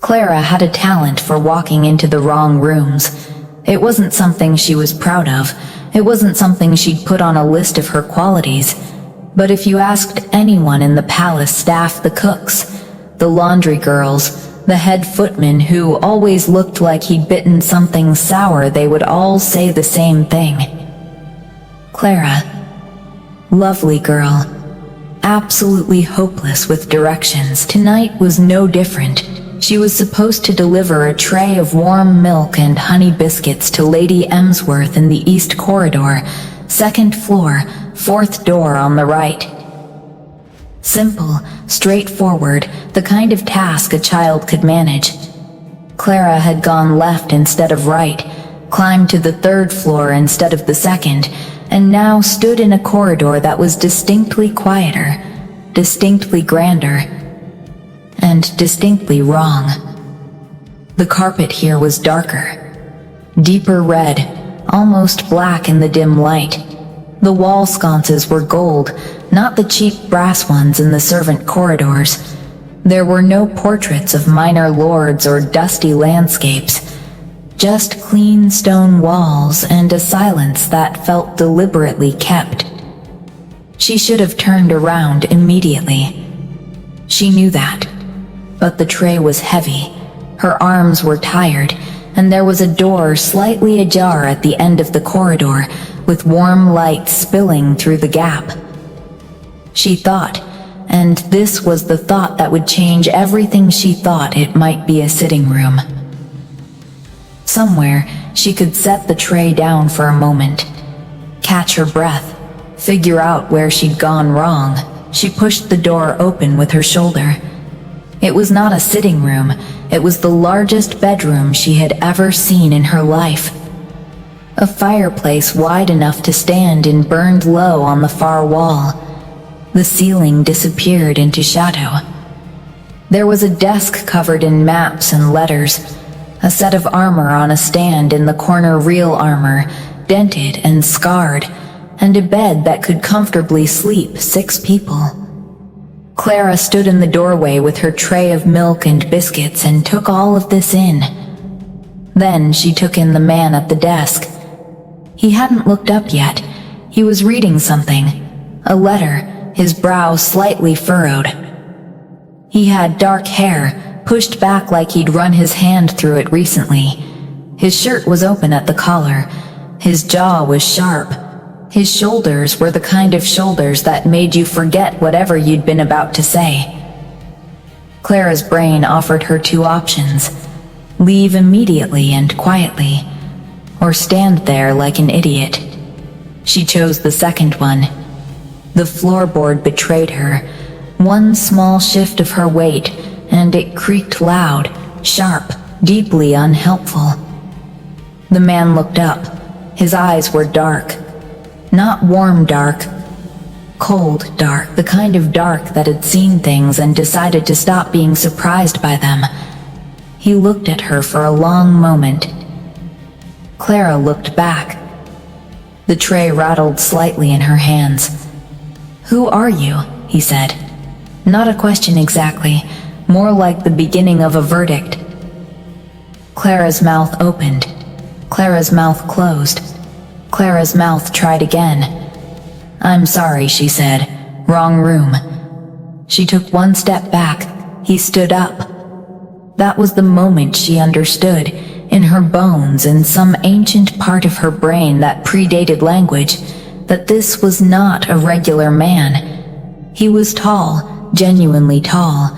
Clara had a talent for walking into the wrong rooms. It wasn't something she was proud of. It wasn't something she'd put on a list of her qualities. But if you asked anyone in the palace staff, the cooks, the laundry girls, the head footman who always looked like he'd bitten something sour, they would all say the same thing. Clara. Lovely girl. Absolutely hopeless with directions. Tonight was no different. She was supposed to deliver a tray of warm milk and honey biscuits to Lady Emsworth in the East Corridor, 2nd floor, 4th door on the right. Simple, straightforward, the kind of task a child could manage. Clara had gone left instead of right, climbed to the 3rd floor instead of the 2nd, and now stood in a corridor that was distinctly quieter, distinctly grander, and distinctly wrong. The carpet here was darker, deeper red, almost black in the dim light. The wall sconces were gold, not the cheap brass ones in the servant corridors. There were no portraits of minor lords or dusty landscapes, just clean stone walls and a silence that felt deliberately kept. She should have turned around immediately. She knew that. But the tray was heavy, her arms were tired, and there was a door slightly ajar at the end of the corridor, with warm light spilling through the gap. She thought, and this was the thought that would change everything she thought, it might be a sitting room. Somewhere, she could set the tray down for a moment, catch her breath, figure out where she'd gone wrong. She pushed the door open with her shoulder. It was not a sitting room, it was the largest bedroom she had ever seen in her life. A fireplace wide enough to stand in burned low on the far wall. The ceiling disappeared into shadow. There was a desk covered in maps and letters, a set of armor on a stand in the corner, real armor, dented and scarred, and a bed that could comfortably sleep 6 people. Clara stood in the doorway with her tray of milk and biscuits and took all of this in. Then she took in the man at the desk. He hadn't looked up yet. He was reading something, a letter, his brow slightly furrowed. He had dark hair, pushed back like he'd run his hand through it recently. His shirt was open at the collar. His jaw was sharp. His shoulders were the kind of shoulders that made you forget whatever you'd been about to say. Clara's brain offered her 2 options: leave immediately and quietly, or stand there like an idiot. She chose the second one. The floorboard betrayed her. One small shift of her weight, and it creaked loud, sharp, deeply unhelpful. The man looked up. His eyes were dark. Not warm dark, cold dark, the kind of dark that had seen things and decided to stop being surprised by them. He looked at her for a long moment. Clara looked back. The tray rattled slightly in her hands. "Who are you?" he said. Not a question exactly, more like the beginning of a verdict. Clara's mouth opened. Clara's mouth closed. Clara's mouth tried again. "I'm sorry," she said. "Wrong room." She took one step back. He stood up. That was the moment she understood, in her bones, in some ancient part of her brain that predated language, that this was not a regular man. He was tall, genuinely tall,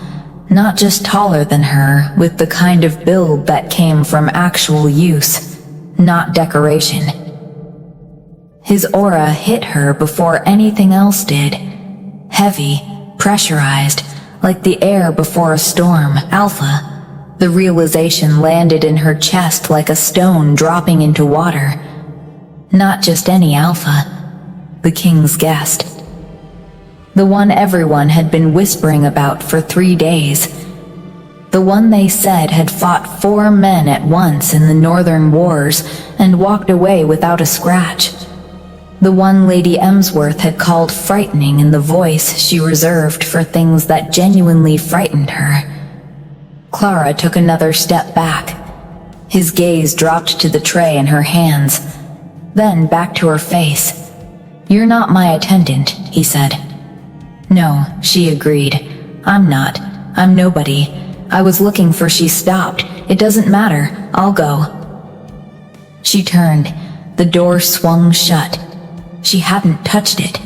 not just taller than her, with the kind of build that came from actual use, not decoration. His aura hit her before anything else did. Heavy, pressurized, like the air before a storm. Alpha. The realization landed in her chest like a stone dropping into water. Not just any alpha. The king's guest. The one everyone had been whispering about for 3 days. The one they said had fought 4 men at once in the Northern Wars and walked away without a scratch. The one Lady Emsworth had called frightening in the voice she reserved for things that genuinely frightened her. Clara took another step back. His gaze dropped to the tray in her hands, then back to her face. "You're not my attendant," he said. "No," she agreed. "I'm not. I'm nobody. I was looking for." She stopped. "It doesn't matter. I'll go." She turned. The door swung shut. She hadn't touched it.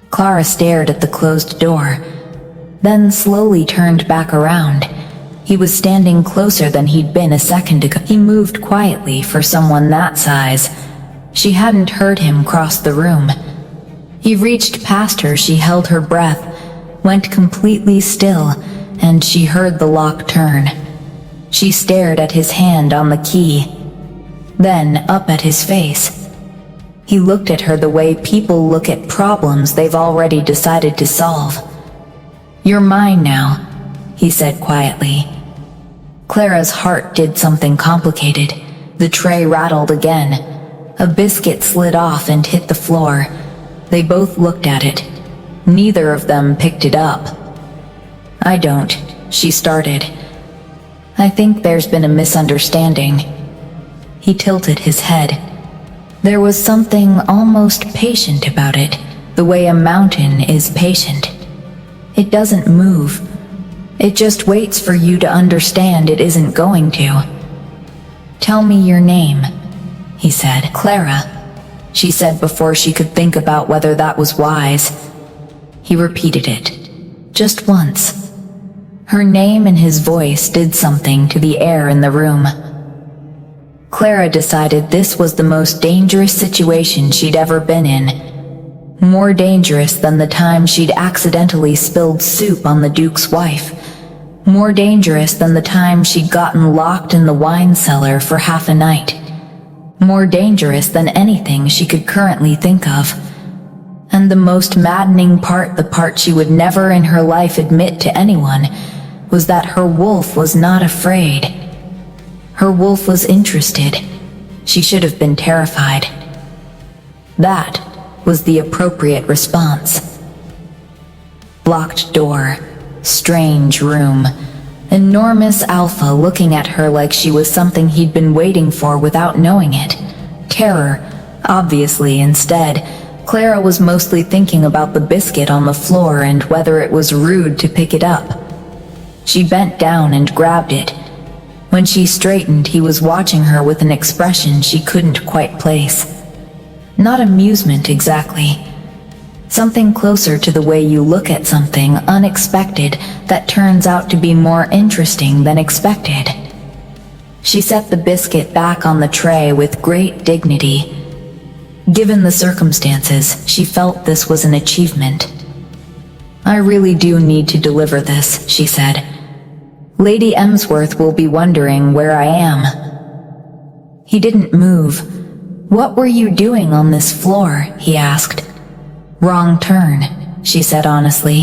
Clara stared at the closed door, then slowly turned back around. He was standing closer than he'd been a second ago. He moved quietly for someone that size. She hadn't heard him cross the room. He reached past her. She held her breath, went completely still, and she heard the lock turn. She stared at his hand on the key, then up at his face. He looked at her the way people look at problems they've already decided to solve. "You're mine now," he said quietly. Clara's heart did something complicated. The tray rattled again. A biscuit slid off and hit the floor. They both looked at it. Neither of them picked it up. "I don't," she started. "I think there's been a misunderstanding." He tilted his head. There was something almost patient about it, the way a mountain is patient. It doesn't move. It just waits for you to understand it isn't going to. "Tell me your name," he said. "Clara," she said before she could think about whether that was wise. He repeated it, just once. Her name and his voice did something to the air in the room. Clara decided this was the most dangerous situation she'd ever been in. More dangerous than the time she'd accidentally spilled soup on the Duke's wife. More dangerous than the time she'd gotten locked in the wine cellar for half a night. More dangerous than anything she could currently think of. And the most maddening part, the part she would never in her life admit to anyone, was that her wolf was not afraid. Her wolf was interested. She should have been terrified. That was the appropriate response. Blocked door, strange room, enormous alpha looking at her like she was something he'd been waiting for without knowing it. Terror, obviously. Instead, Clara was mostly thinking about the biscuit on the floor and whether it was rude to pick it up. She bent down and grabbed it. When she straightened, he was watching her with an expression she couldn't quite place. Not amusement exactly. Something closer to the way you look at something unexpected that turns out to be more interesting than expected. She set the biscuit back on the tray with great dignity. Given the circumstances, she felt this was an achievement. "I really do need to deliver this," she said. "Lady Emsworth will be wondering where I am." He didn't move. "What were you doing on this floor?" he asked. "Wrong turn," she said honestly.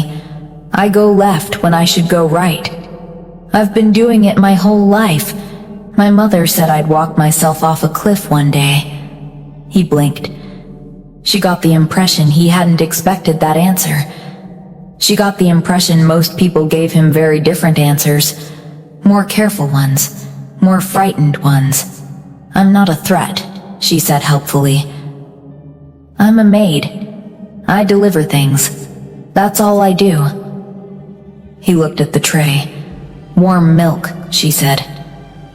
"I go left when I should go right. I've been doing it my whole life. My mother said I'd walk myself off a cliff one day." He blinked. She got the impression he hadn't expected that answer. She got the impression most people gave him very different answers. More careful ones, more frightened ones. "I'm not a threat," she said helpfully. "I'm a maid. I deliver things. That's all I do." He looked at the tray. "Warm milk," she said.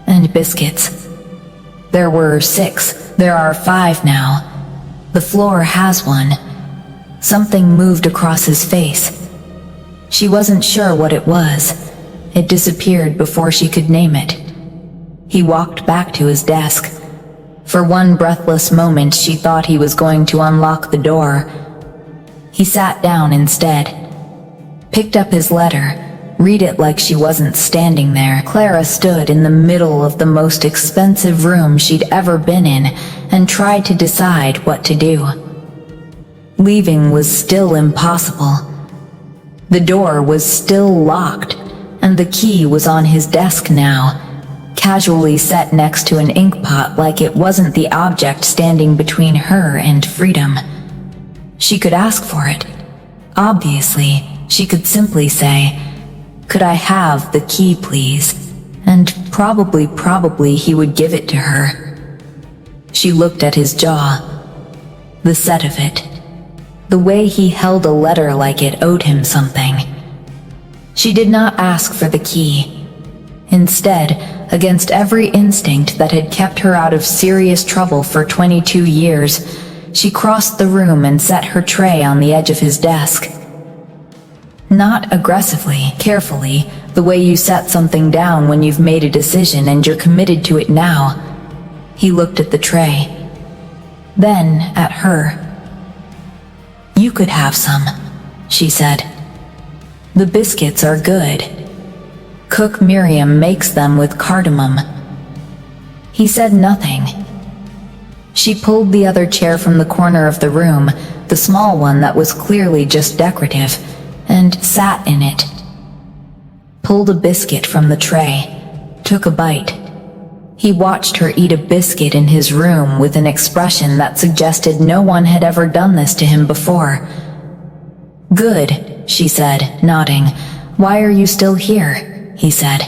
"And biscuits." "There were 6. There are 5 now. The floor has one." Something moved across his face. She wasn't sure what it was. It disappeared before she could name it. He walked back to his desk. For one breathless moment, she thought he was going to unlock the door. He sat down instead, picked up his letter, read it like she wasn't standing there. Clara stood in the middle of the most expensive room she'd ever been in and tried to decide what to do. Leaving was still impossible. The door was still locked, and the key was on his desk now, casually set next to an ink pot like it wasn't the object standing between her and freedom. She could ask for it. Obviously, she could simply say, "Could I have the key, please?" And probably he would give it to her. She looked at his jaw. The set of it. The way he held a letter like it owed him something. She did not ask for the key. Instead, against every instinct that had kept her out of serious trouble for 22 years, she crossed the room and set her tray on the edge of his desk. Not aggressively, carefully, the way you set something down when you've made a decision and you're committed to it now. He looked at the tray. Then at her. "You could have some," she said. "The biscuits are good. Cook Miriam makes them with cardamom." He said nothing. She pulled the other chair from the corner of the room, the small one that was clearly just decorative, and sat in it. Pulled a biscuit from the tray, took a bite. He watched her eat a biscuit in his room with an expression that suggested no one had ever done this to him before. "Good," she said, nodding. "Why are you still here?" he said.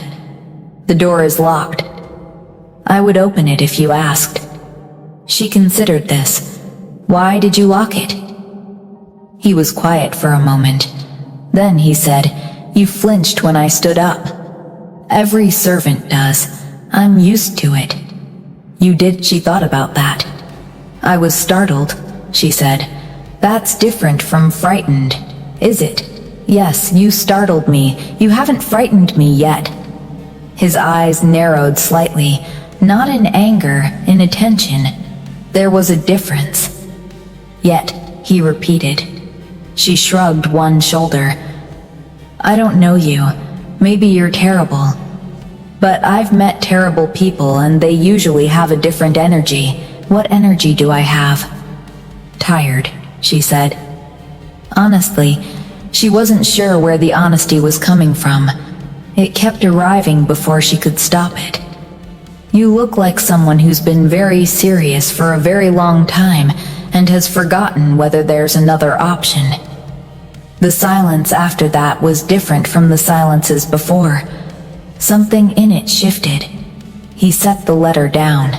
"The door is locked." "I would open it if you asked." She considered this. "Why did you lock it?" He was quiet for a moment. Then he said, "You flinched when I stood up." "Every servant does. I'm used to it." "You did," she thought about that. "I was startled," she said. "That's different from frightened, is it?" "Yes, you startled me. You haven't frightened me yet." His eyes narrowed slightly, not in anger, in attention. There was a difference. "Yet," he repeated. She shrugged one shoulder. "I don't know you. Maybe you're terrible. But I've met terrible people and they usually have a different energy. What energy do I have?" "Tired," she said. Honestly, she wasn't sure where the honesty was coming from. It kept arriving before she could stop it. "You look like someone who's been very serious for a very long time and has forgotten whether there's another option." The silence after that was different from the silences before. Something in it shifted. He set the letter down.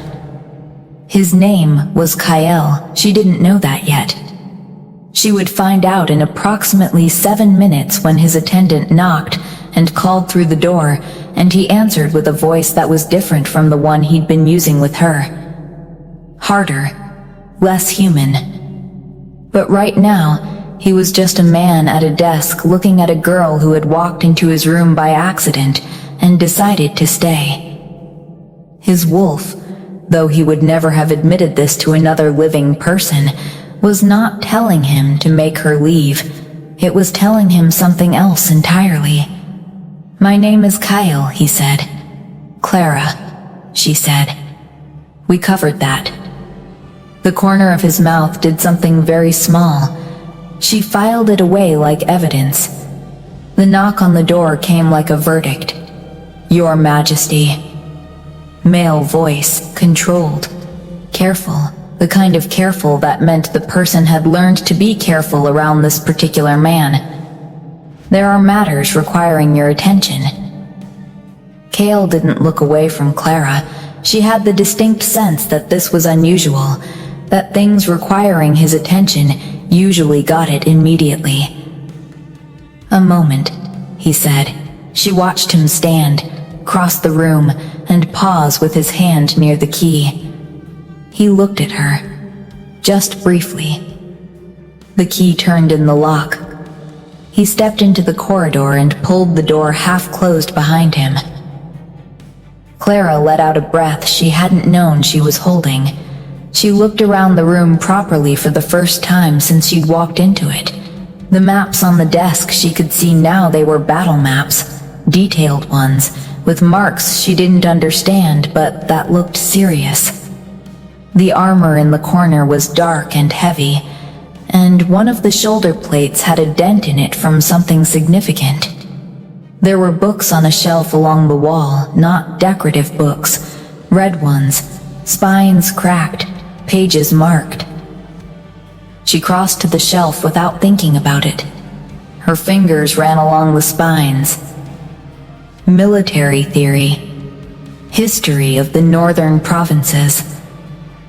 His name was Kyle. She didn't know that yet. She would find out in approximately 7 minutes when his attendant knocked and called through the door, and he answered with a voice that was different from the one he'd been using with her. Harder, less human. But right now, he was just a man at a desk looking at a girl who had walked into his room by accident and decided to stay. His wolf, though he would never have admitted this to another living person, was not telling him to make her leave. It was telling him something else entirely. "My name is Kyle," he said. "Clara," she said. "We covered that." The corner of his mouth did something very small. She filed it away like evidence. The knock on the door came like a verdict. "Your Majesty." Male voice, controlled, careful, the kind of careful that meant the person had learned to be careful around this particular man. "There are matters requiring your attention." Kyle didn't look away from Clara. She had the distinct sense that this was unusual, that things requiring his attention usually got it immediately. "A moment," he said. She watched him stand, cross the room, and pause with his hand near the key. He looked at her, just briefly. The key turned in the lock. He stepped into the corridor and pulled the door half closed behind him. Clara let out a breath she hadn't known she was holding. She looked around the room properly for the first time since she'd walked into it. The maps on the desk she could see now, they were battle maps, detailed ones, with marks she didn't understand but that looked serious. The armor in the corner was dark and heavy, and one of the shoulder plates had a dent in it from something significant. There were books on a shelf along the wall, not decorative books, red ones, spines cracked, pages marked. She crossed to the shelf without thinking about it. Her fingers ran along the spines. military theory, history of the northern provinces,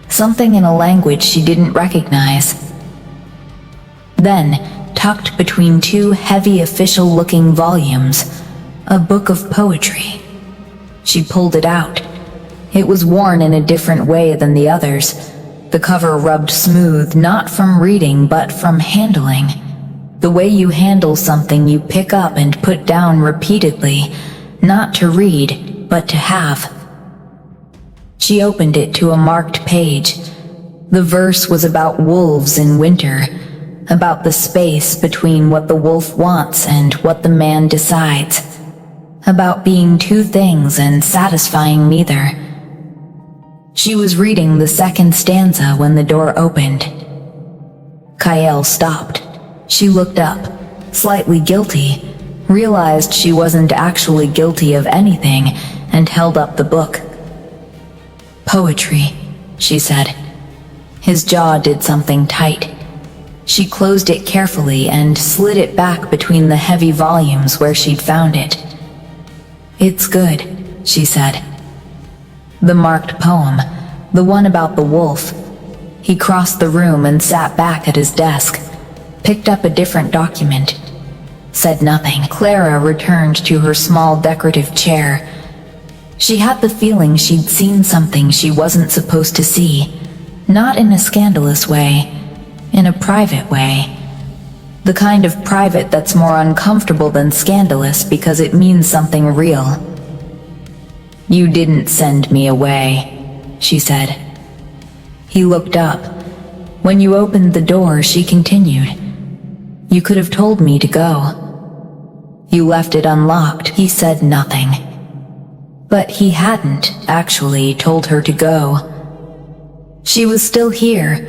something in a language she didn't recognize. Then, tucked between two heavy official-looking volumes, a book of poetry. She pulled it out. It was worn in a different way than the others. The cover rubbed smooth, not from reading, but from handling. The way you handle something you pick up and put down repeatedly, not to read, but to have. She opened it to a marked page. The verse was about wolves in winter, about the space between what the wolf wants and what the man decides, about being two things and satisfying neither. She was reading the second stanza when the door opened. Kyle stopped. She looked up, slightly guilty, realized she wasn't actually guilty of anything, and held up the book. "Poetry," she said. His jaw did something tight. She closed it carefully and slid it back between the heavy volumes where she'd found it. "It's good," she said. The marked poem, the one about the wolf. He crossed the room and sat back at his desk, picked up a different document, said nothing. Clara returned to her small decorative chair. She had the feeling she'd seen something she wasn't supposed to see, not in a scandalous way, in a private way. The kind of private that's more uncomfortable than scandalous because it means something real. "You didn't send me away," she said. He looked up. "When you opened the door," she continued, "you could have told me to go." "You left it unlocked." He said nothing. But he hadn't, actually, told her to go. She was still here.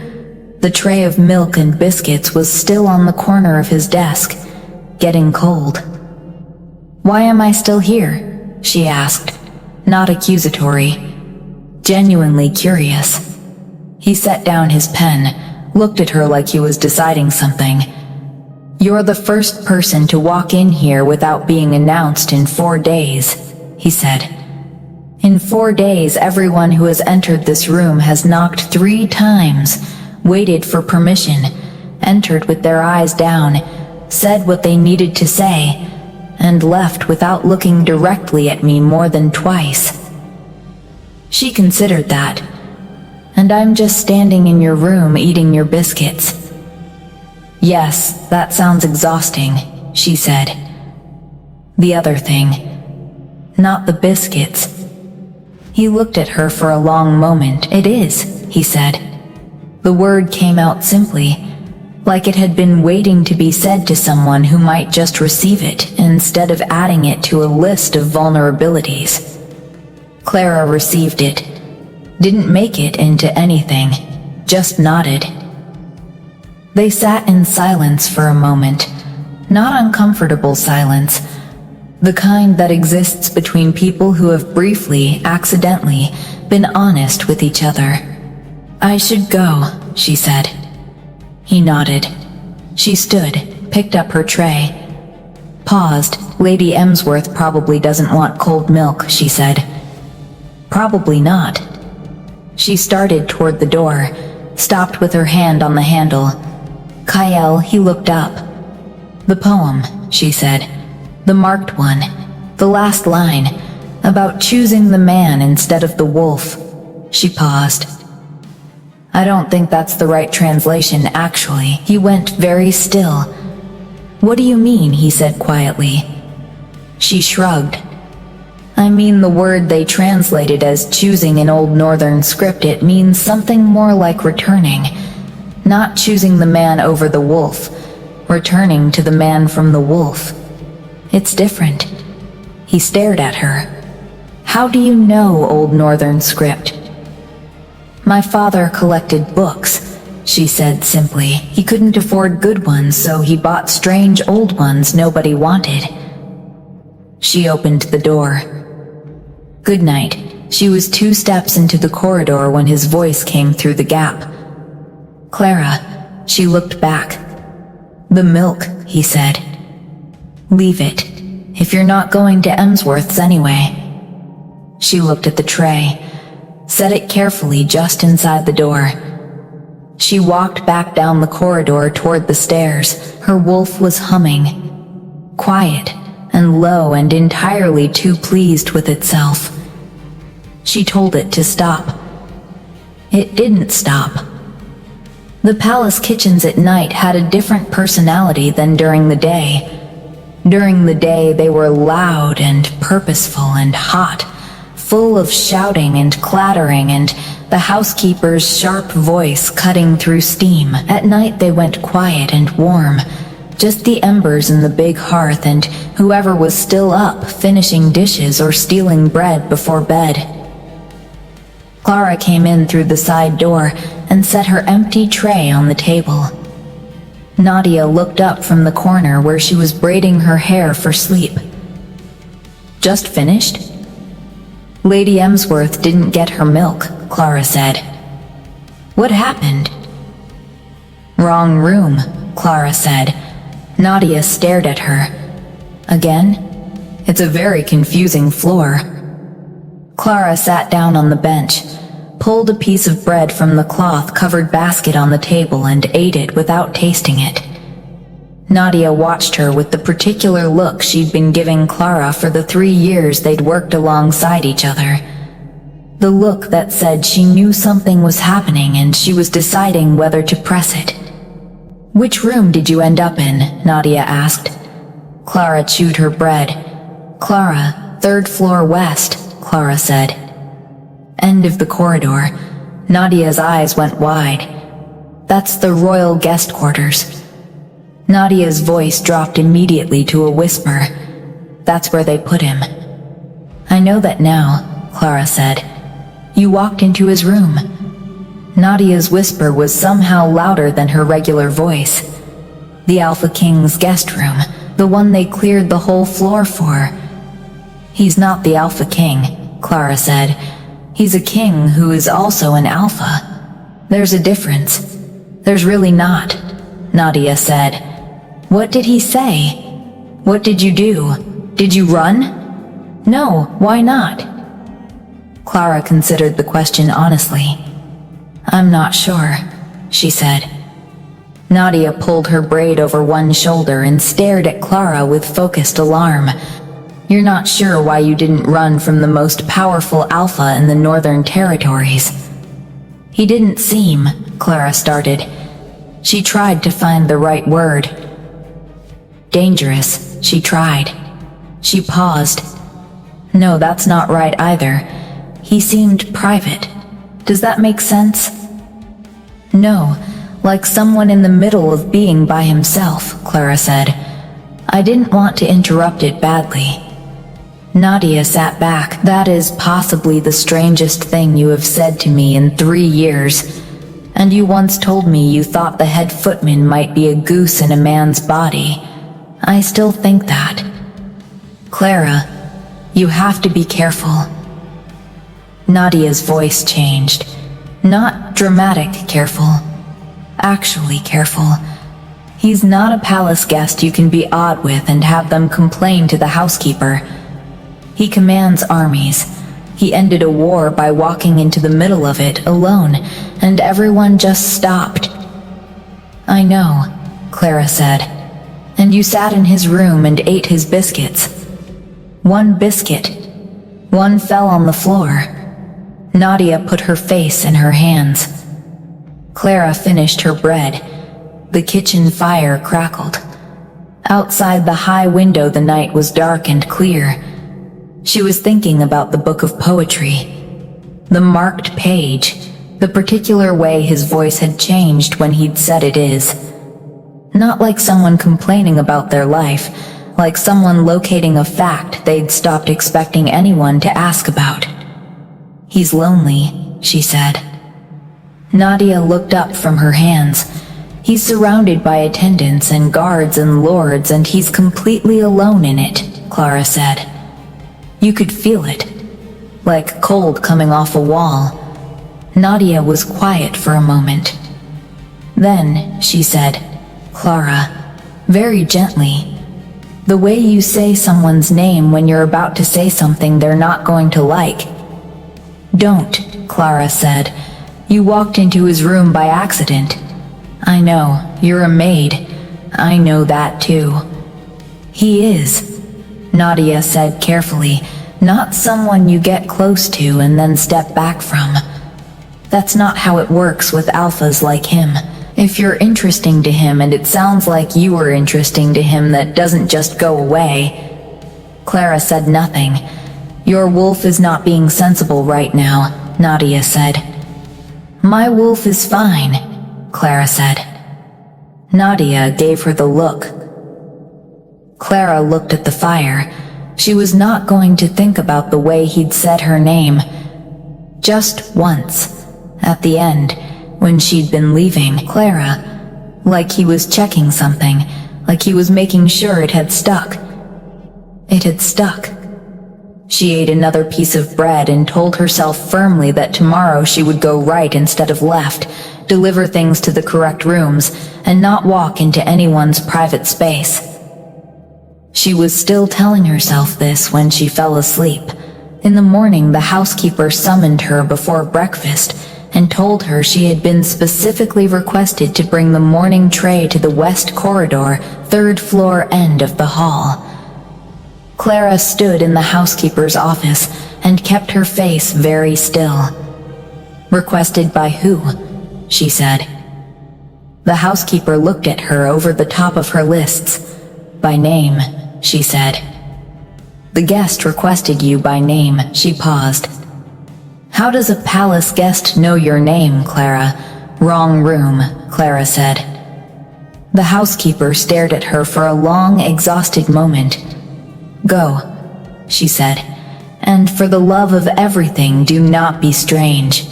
The tray of milk and biscuits was still on the corner of his desk, getting cold. "Why am I still here?" she asked, not accusatory, genuinely curious. He set down his pen, looked at her like he was deciding something. "You're the first person to walk in here without being announced in 4 days, he said. "In 4 days, everyone who has entered this room has knocked 3 times, waited for permission, entered with their eyes down, said what they needed to say, and left without looking directly at me more than twice." She considered that. "And I'm just standing in your room eating your biscuits." "Yes, that sounds exhausting," she said. "The other thing. Not the biscuits." He looked at her for a long moment. "It is," he said. The word came out simply, like it had been waiting to be said to someone who might just receive it instead of adding it to a list of vulnerabilities. Clara received it, didn't make it into anything, just nodded. They sat in silence for a moment, not uncomfortable silence, the kind that exists between people who have briefly, accidentally, been honest with each other. "I should go," she said. He nodded. She stood, picked up her tray. Paused. "Lady Emsworth probably doesn't want cold milk," she said. "Probably not." She started toward the door, stopped with her hand on the handle. "Kyle," he looked up. "The poem," she said. "The marked one. The last line. About choosing the man instead of the wolf." She paused. "I don't think that's the right translation, actually." He went very still. "What do you mean?" he said quietly. She shrugged. "I mean the word they translated as choosing in Old Northern script. It means something more like returning. Not choosing the man over the wolf. Returning to the man from the wolf. It's different." He stared at her. "How do you know Old Northern script?" "My father collected books," she said simply. "He couldn't afford good ones, so he bought strange old ones nobody wanted." She opened the door. "Good night." She was 2 steps into the corridor when his voice came through the gap. "Clara." She looked back. "The milk," he said. "Leave it." if you're not going to Emsworth's anyway. She looked at the tray, set it carefully just inside the door. She walked back down the corridor toward the stairs. Her wolf was humming, quiet and low and entirely too pleased with itself. She told it to stop. It didn't stop. The palace kitchens at night had a different personality than during the day. During the day, they were loud and purposeful and hot, full of shouting and clattering and the housekeeper's sharp voice cutting through steam. At night, they went quiet and warm, just the embers in the big hearth and whoever was still up finishing dishes or stealing bread before bed. Clara came in through the side door and set her empty tray on the table. Nadia looked up from the corner where she was braiding her hair for sleep. Just finished? Lady Emsworth didn't get her milk, Clara said. What happened? Wrong room, Clara said. Nadia stared at her. Again? It's a very confusing floor. Clara sat down on the bench, pulled a piece of bread from the cloth-covered basket on the table and ate it without tasting it. Nadia watched her with the particular look she'd been giving Clara for the 3 years they'd worked alongside each other. The look that said she knew something was happening and she was deciding whether to press it. Which room did you end up in? Nadia asked. Clara chewed her bread. Clara, 3rd floor west, Clara said. End of the corridor. Nadia's eyes went wide. That's the royal guest quarters. Nadia's voice dropped immediately to a whisper. That's where they put him. I know that now, Clara said. You walked into his room. Nadia's whisper was somehow louder than her regular voice. The Alpha King's guest room, the one they cleared the whole floor for. He's not the Alpha King, Clara said. He's a king who is also an alpha. There's a difference. There's really not, Nadia said. What did he say? What did you do? Did you run? No, why not? Clara considered the question honestly. I'm not sure, she said. Nadia pulled her braid over one shoulder and stared at Clara with focused alarm. You're not sure why you didn't run from the most powerful alpha in the Northern Territories. He didn't seem, Clara started. She tried to find the right word. Dangerous, she tried. She paused. No, that's not right either. He seemed private. Does that make sense? No, like someone in the middle of being by himself, Clara said. I didn't want to interrupt it badly. Nadia sat back. That is possibly the strangest thing you have said to me in 3 years. And you once told me you thought the head footman might be a goose in a man's body. I still think that. Clara, you have to be careful. Nadia's voice changed. Not dramatic careful. Actually careful. He's not a palace guest you can be odd with and have them complain to the housekeeper. He commands armies. He ended a war by walking into the middle of it alone, and everyone just stopped. I know, Clara said. And you sat in his room and ate his biscuits. 1 biscuit. 1 fell on the floor. Nadia put her face in her hands. Clara finished her bread. The kitchen fire crackled. Outside the high window the night was dark and clear. She was thinking about the book of poetry. The marked page, the particular way his voice had changed when he'd said it is. Not like someone complaining about their life, like someone locating a fact they'd stopped expecting anyone to ask about. He's lonely, she said. Nadia looked up from her hands. He's surrounded by attendants and guards and lords, and he's completely alone in it, Clara said. You could feel it, like cold coming off a wall. Nadia was quiet for a moment. Then she said, Clara, very gently, The way you say someone's name when you're about to say something they're not going to like. Don't, Clara said. You walked into his room by accident. I know, you're a maid. I know that too. He is, Nadia said carefully, not someone you get close to and then step back from. That's not how it works with alphas like him. If you're interesting to him and it sounds like you are interesting to him, that doesn't just go away. Clara said nothing. Your wolf is not being sensible right now, Nadia said. My wolf is fine, Clara said. Nadia gave her the look. Clara looked at the fire. She was not going to think about the way he'd said her name. Just once, at the end, when she'd been leaving Clara, like he was checking something, like he was making sure it had stuck. It had stuck. She ate another piece of bread and told herself firmly that tomorrow she would go right instead of left, deliver things to the correct rooms, and not walk into anyone's private space. She was still telling herself this when she fell asleep. In the morning, the housekeeper summoned her before breakfast and told her she had been specifically requested to bring the morning tray to the west corridor, third floor end of the hall. Clara stood in the housekeeper's office and kept her face very still. Requested by who? She said. The housekeeper looked at her over the top of her lists. By name, she said. The guest requested you by name. She paused. How does a palace guest know your name, Clara? Wrong room, Clara said. The housekeeper stared at her for a long, exhausted moment. Go, she said, and for the love of everything, do not be strange.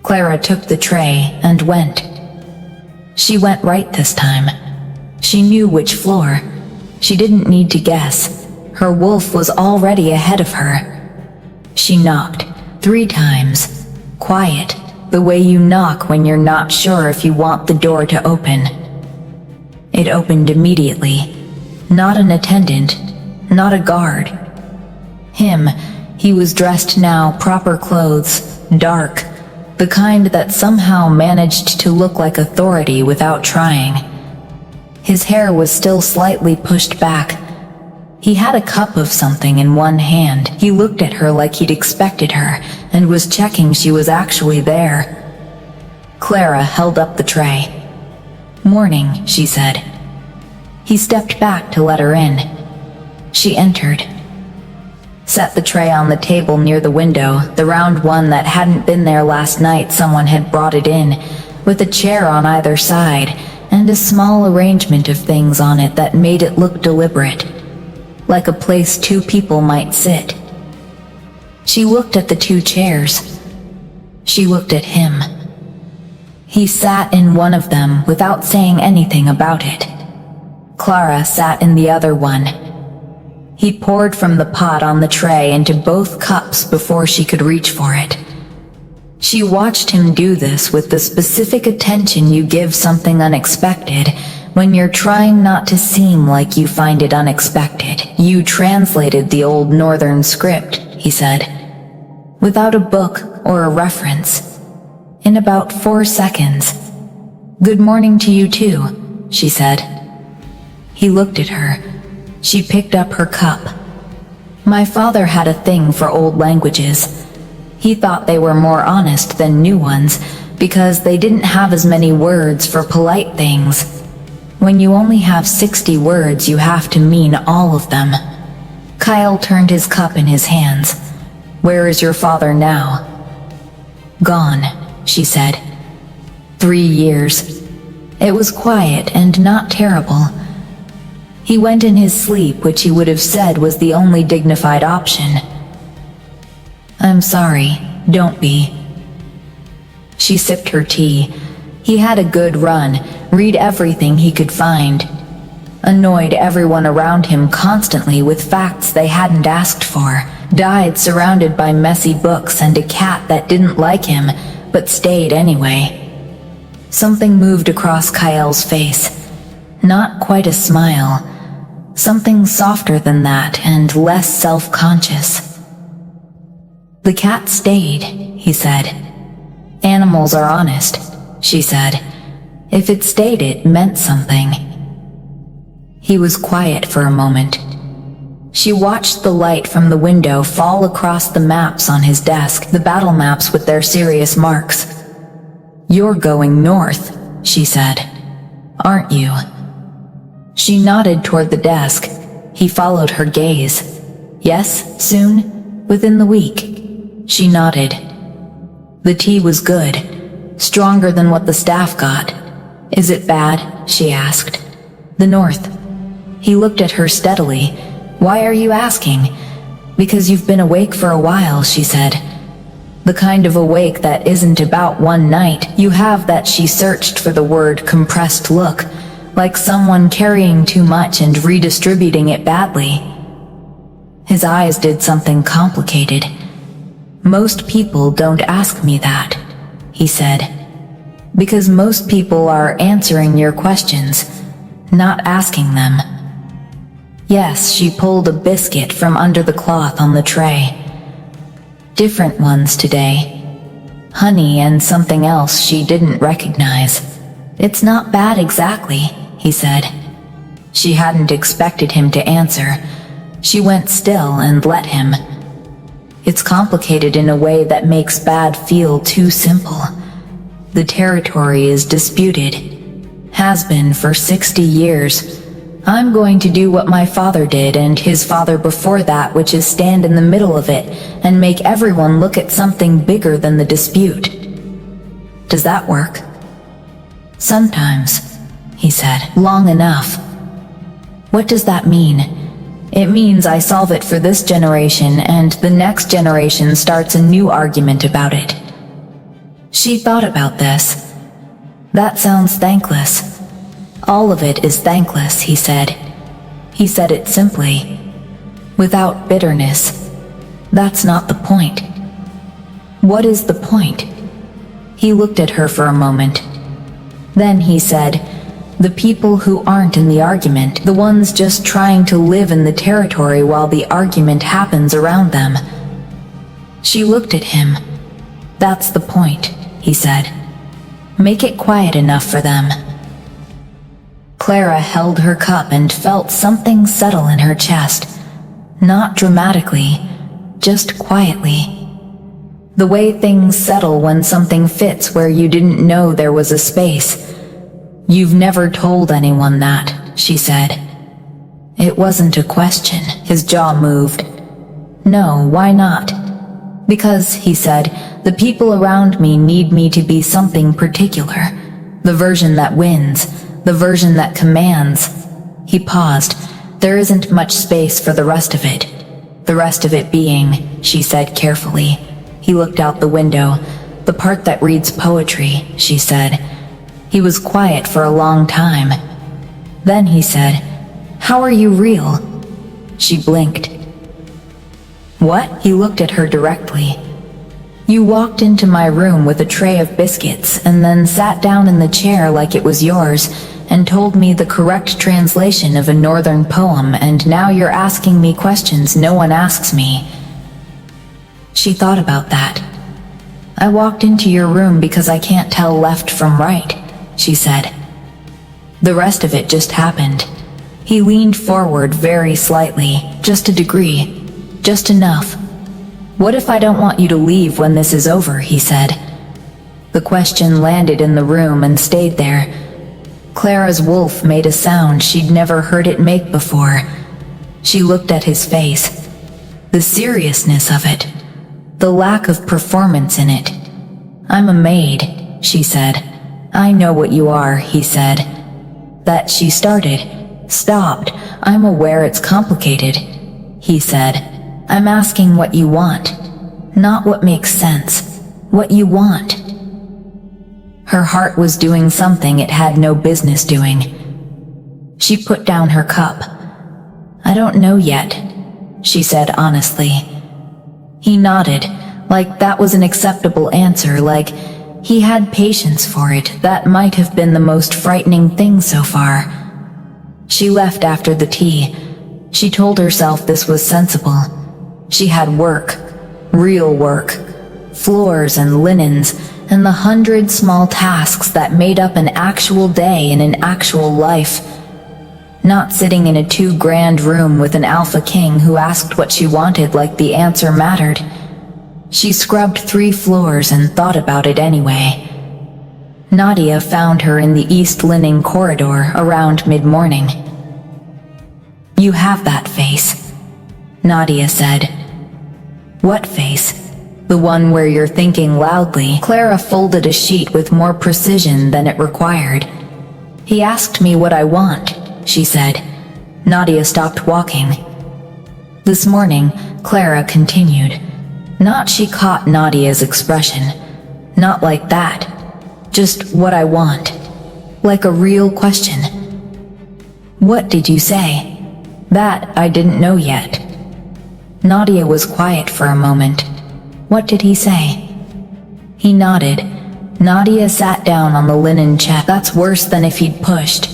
Clara took the tray and went. She went right this time. She knew which floor. She didn't need to guess. Her wolf was already ahead of her. She knocked 3 times. Quiet, the way you knock when you're not sure if you want the door to open. It opened immediately. Not an attendant, not a guard. Him, he was dressed now, proper clothes, dark, the kind that somehow managed to look like authority without trying. His hair was still slightly pushed back. He had a cup of something in one hand. He looked at her like he'd expected her, and was checking she was actually there. Clara held up the tray. Morning, she said. He stepped back to let her in. She entered. Set the tray on the table near the window, the round one that hadn't been there last night. Someone had brought it in, with a chair on either side, and a small arrangement of things on it that made it look deliberate, like a place 2 people might sit. She looked at the 2 chairs. She looked at him. He sat in one of them without saying anything about it. Clara sat in the other one. He poured from the pot on the tray into both cups before she could reach for it. She watched him do this with the specific attention you give something unexpected when you're trying not to seem like you find it unexpected. You translated the old northern script, he said, without a book or a reference, in about 4 seconds. Good morning to you too, she said. He looked at her. She picked up her cup. My father had a thing for old languages. He thought they were more honest than new ones because they didn't have as many words for polite things. When you only have 60 words, you have to mean all of them. Kyle turned his cup in his hands. Where is your father now? Gone, she said. 3 years. It was quiet and not terrible. He went in his sleep, which he would have said was the only dignified option. I'm sorry, don't be. She sipped her tea. He had a good run, read everything he could find. Annoyed everyone around him constantly with facts they hadn't asked for. Died surrounded by messy books and a cat that didn't like him, but stayed anyway. Something moved across Kyle's face. Not quite a smile. Something softer than that and less self-conscious. The cat stayed, he said. Animals are honest, she said. If it stayed, it meant something. He was quiet for a moment. She watched the light from the window fall across the maps on his desk, the battle maps with their serious marks. "You're going north," she said. "Aren't you?" She nodded toward the desk. He followed her gaze. "Yes, soon? Within the week?" She nodded. The tea was good, stronger than what the staff got. "Is it bad?" she asked. "The north." He looked at her steadily. "Why are you asking?" "Because you've been awake for a while," she said. "The kind of awake that isn't about one night. You have that." She searched for the word, compressed look, like someone carrying too much and redistributing it badly. His eyes did something complicated. "Most people don't ask me that," he said. "Because most people are answering your questions, not asking them." Yes, she pulled a biscuit from under the cloth on the tray. Different ones today. Honey and something else she didn't recognize. "It's not bad exactly," he said. She hadn't expected him to answer. She went still and let him. "It's complicated in a way that makes bad feel too simple. The territory is disputed. Has been for 60 years. I'm going to do what my father did and his father before that, which is stand in the middle of it and make everyone look at something bigger than the dispute." "Does that work?" "Sometimes," he said. "Long enough." "What does that mean?" "It means I solve it for this generation and the next generation starts a new argument about it." She thought about this. "That sounds thankless." "All of it is thankless," he said. He said it simply, without bitterness. "That's not the point." "What is the point?" He looked at her for a moment. Then he said, "The people who aren't in the argument, the ones just trying to live in the territory while the argument happens around them." She looked at him. "That's the point," he said. "Make it quiet enough for them." Clara held her cup and felt something settle in her chest. Not dramatically, just quietly. The way things settle when something fits where you didn't know there was a space. "You've never told anyone that," she said. It wasn't a question. His jaw moved. "No, why not?" "Because," he said, "the people around me need me to be something particular. The version that wins. The version that commands." He paused. "There isn't much space for the rest of it." "The rest of it being," she said carefully. He looked out the window. "The part that reads poetry," she said. He was quiet for a long time. Then he said, "How are you real?" She blinked. "What?" He looked at her directly. "You walked into my room with a tray of biscuits and then sat down in the chair like it was yours and told me the correct translation of a northern poem, and now you're asking me questions no one asks me." She thought about that. "I walked into your room because I can't tell left from right," she said. "The rest of it just happened." He leaned forward very slightly. "Just a degree. Just enough." "What if I don't want you to leave when this is over?" he said. The question landed in the room and stayed there. Clara's wolf made a sound she'd never heard it make before. She looked at his face. The seriousness of it. The lack of performance in it. "I'm a maid," she said. "I know what you are," he said. That she started. Stopped. "I'm aware it's complicated," he said. "I'm asking what you want. Not what makes sense. What you want." Her heart was doing something it had no business doing. She put down her cup. "I don't know yet," she said honestly. He nodded, like that was an acceptable answer, like he had patience for it. That might have been the most frightening thing so far. She left after the tea. She told herself this was sensible. She had work, real work, floors and linens, and the 100 small tasks that made up an actual day in an actual life. Not sitting in a 2-grand room with an alpha king who asked what she wanted like the answer mattered. She scrubbed 3 floors and thought about it anyway. Nadia found her in the East Linen corridor around mid-morning. "You have that face," Nadia said. "What face?" "The one where you're thinking loudly." Clara folded a sheet with more precision than it required. "He asked me what I want," she said. Nadia stopped walking. This morning, Clara continued. Not she caught Nadia's expression. Not like that. Just what I want. Like a real question. "What did you say?" "That I didn't know yet." Nadia was quiet for a moment. "What did he say?" He nodded. Nadia sat down on the linen chest. "That's worse than if he'd pushed."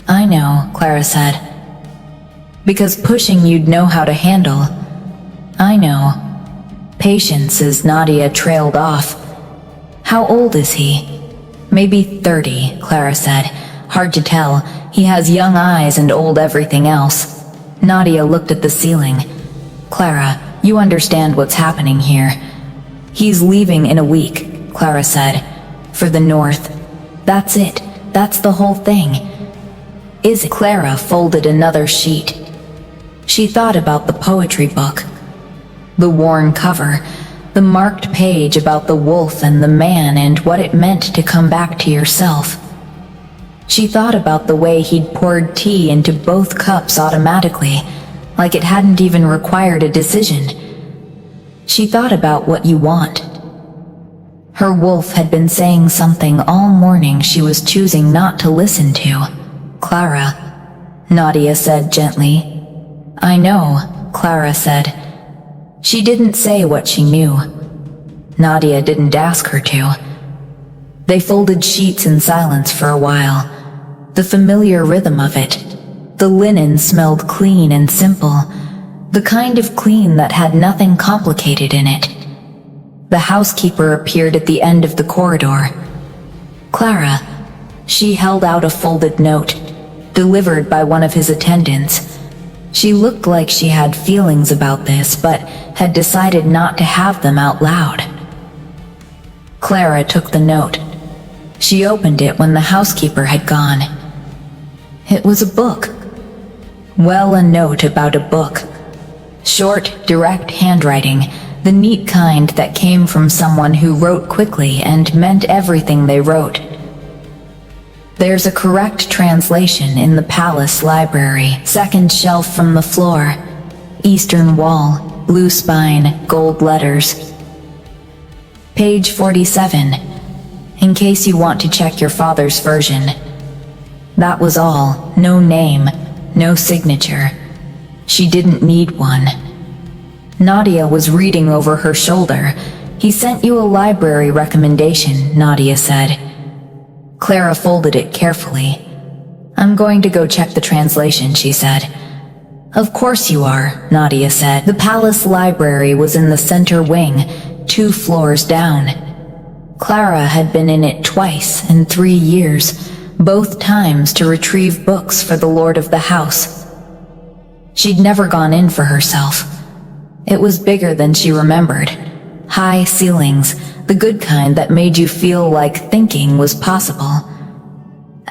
"I know," Clara said. "Because pushing you'd know how to handle." "I know." "Patience," as Nadia trailed off. "How old is he?" "Maybe 30, Clara said. "Hard to tell. He has young eyes and old everything else." Nadia looked at the ceiling. "Clara, you understand what's happening here." "He's leaving in a week," Clara said. "For the north. That's it. That's the whole thing." "Is it?" Clara folded another sheet. She thought about the poetry book. The worn cover, the marked page about the wolf and the man and what it meant to come back to yourself. She thought about the way he'd poured tea into both cups automatically, like it hadn't even required a decision. She thought about what you want. Her wolf had been saying something all morning she was choosing not to listen to. "Clara," Nadia said gently. "I know," Clara said. She didn't say what she knew. Nadia didn't ask her to. They folded sheets in silence for a while. The familiar rhythm of it. The linen smelled clean and simple. The kind of clean that had nothing complicated in it. The housekeeper appeared at the end of the corridor. "Clara." She held out a folded note, delivered by one of his attendants. She looked like she had feelings about this, but had decided not to have them out loud. Clara took the note. She opened it when the housekeeper had gone. It was a book. Well, a note about a book. Short, direct handwriting, the neat kind that came from someone who wrote quickly and meant everything they wrote. "There's a correct translation in the palace library. Second shelf from the floor. Eastern wall, blue spine, gold letters. Page 47. In case you want to check your father's version." That was all. No name, no signature. She didn't need one. Nadia was reading over her shoulder. "He sent you a library recommendation," Nadia said. Clara folded it carefully. "I'm going to go check the translation," she said. "Of course you are," Nadia said. The palace library was in the center wing, 2 floors down. Clara had been in it twice in 3 years, both times to retrieve books for the lord of the house. She'd never gone in for herself. It was bigger than she remembered. High ceilings, the good kind that made you feel like thinking was possible.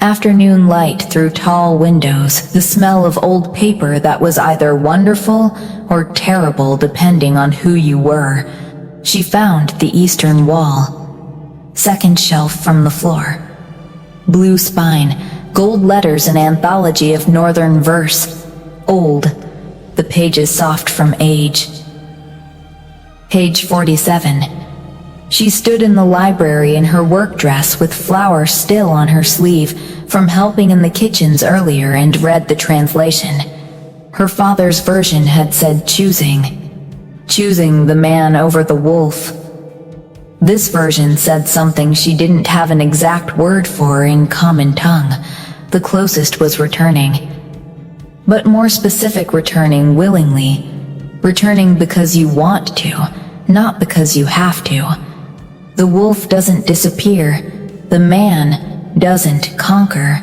Afternoon light through tall windows, the smell of old paper that was either wonderful or terrible depending on who you were. She found the eastern wall. Second shelf from the floor. Blue spine, gold letters, an anthology of northern verse. Old, the pages soft from age. Page 47. She stood in the library in her work dress with flowers still on her sleeve from helping in the kitchens earlier and read the translation. Her father's version had said choosing the man over the wolf. This version said something she didn't have an exact word for in common tongue. The closest was returning. but more specific, returning willingly. Returning because you want to, not because you have to. The wolf doesn't disappear. The man doesn't conquer.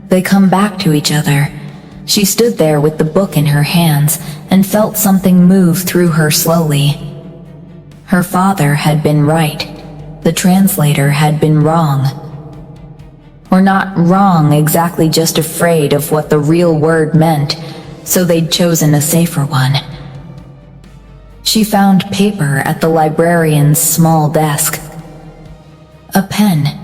They come back to each other. She stood there with the book in her hands and felt something move through her slowly. Her father had been right. The translator had been wrong. Or not wrong exactly, just afraid of what the real word meant, so they'd chosen a safer one. She found paper at the librarian's small desk. A pen.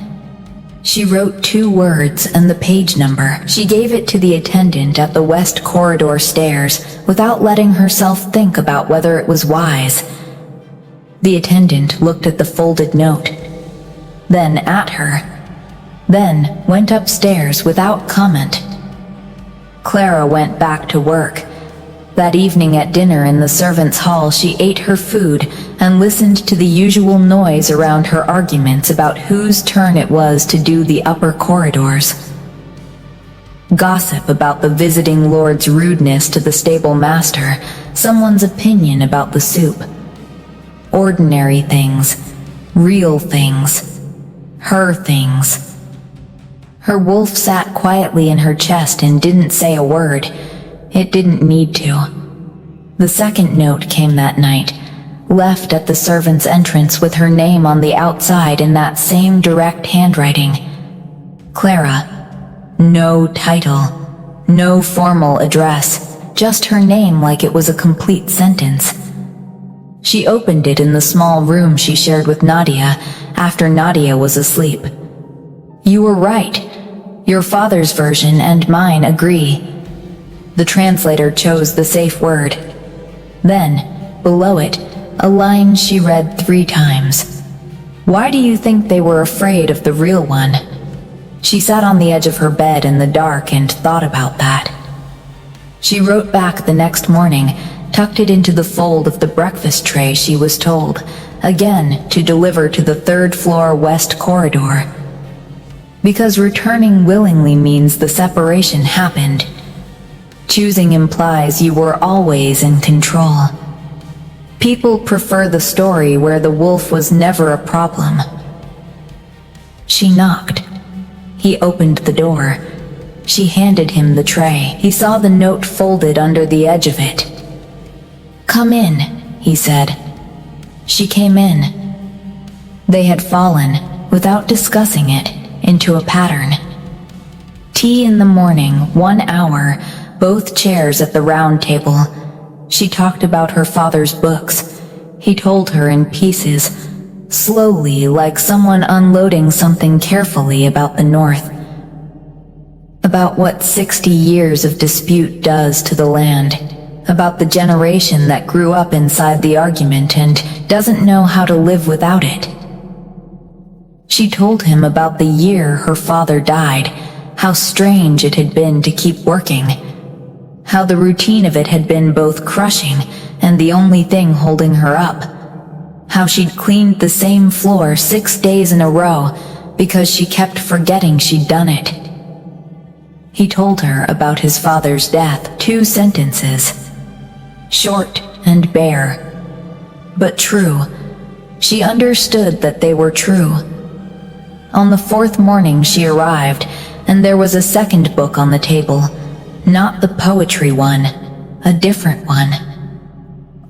She wrote 2 words and the page number. She gave it to the attendant at the west corridor stairs without letting herself think about whether it was wise. The attendant looked at the folded note, then at her, then went upstairs without comment. Clara went back to work. That evening at dinner in the servants' hall, she ate her food and listened to the usual noise around her arguments about whose turn it was to do the upper corridors. Gossip about the visiting lord's rudeness to the stable master, someone's opinion about the soup. Ordinary things, real things, her things. Her wolf sat quietly in her chest and didn't say a word. It didn't need to. The second note came that night, left at the servant's entrance with her name on the outside in that same direct handwriting. Clara. No title, no formal address, just her name like it was a complete sentence. She opened it in the small room she shared with Nadia after Nadia was asleep. You were right. Your father's version and mine agree. The translator chose the safe word. Then, below it, a line she read 3 times. Why do you think they were afraid of the real one? She sat on the edge of her bed in the dark and thought about that. She wrote back the next morning, tucked it into the fold of the breakfast tray she was told, again to deliver to the 3rd floor west corridor. Because returning willingly means the separation happened. Choosing implies you were always in control. People prefer the story where the wolf was never a problem. She knocked. He opened the door. She handed him the tray. He saw the note folded under the edge of it. Come in, he said. She came in. They had fallen, without discussing it, into a pattern. Tea in the morning, 1 hour, both chairs at the round table. She talked about her father's books. He told her in pieces, slowly, like someone unloading something carefully about the North. About what 60 years of dispute does to the land. About the generation that grew up inside the argument and doesn't know how to live without it. She told him about the year her father died, how strange it had been to keep working, how the routine of it had been both crushing and the only thing holding her up, how she'd cleaned the same floor 6 days in a row because she kept forgetting she'd done it. He told her about his father's death, 2 sentences. Short and bare, but true. She understood that they were true. On the 4th morning she arrived, and there was a second book on the table. Not the poetry one, a different one.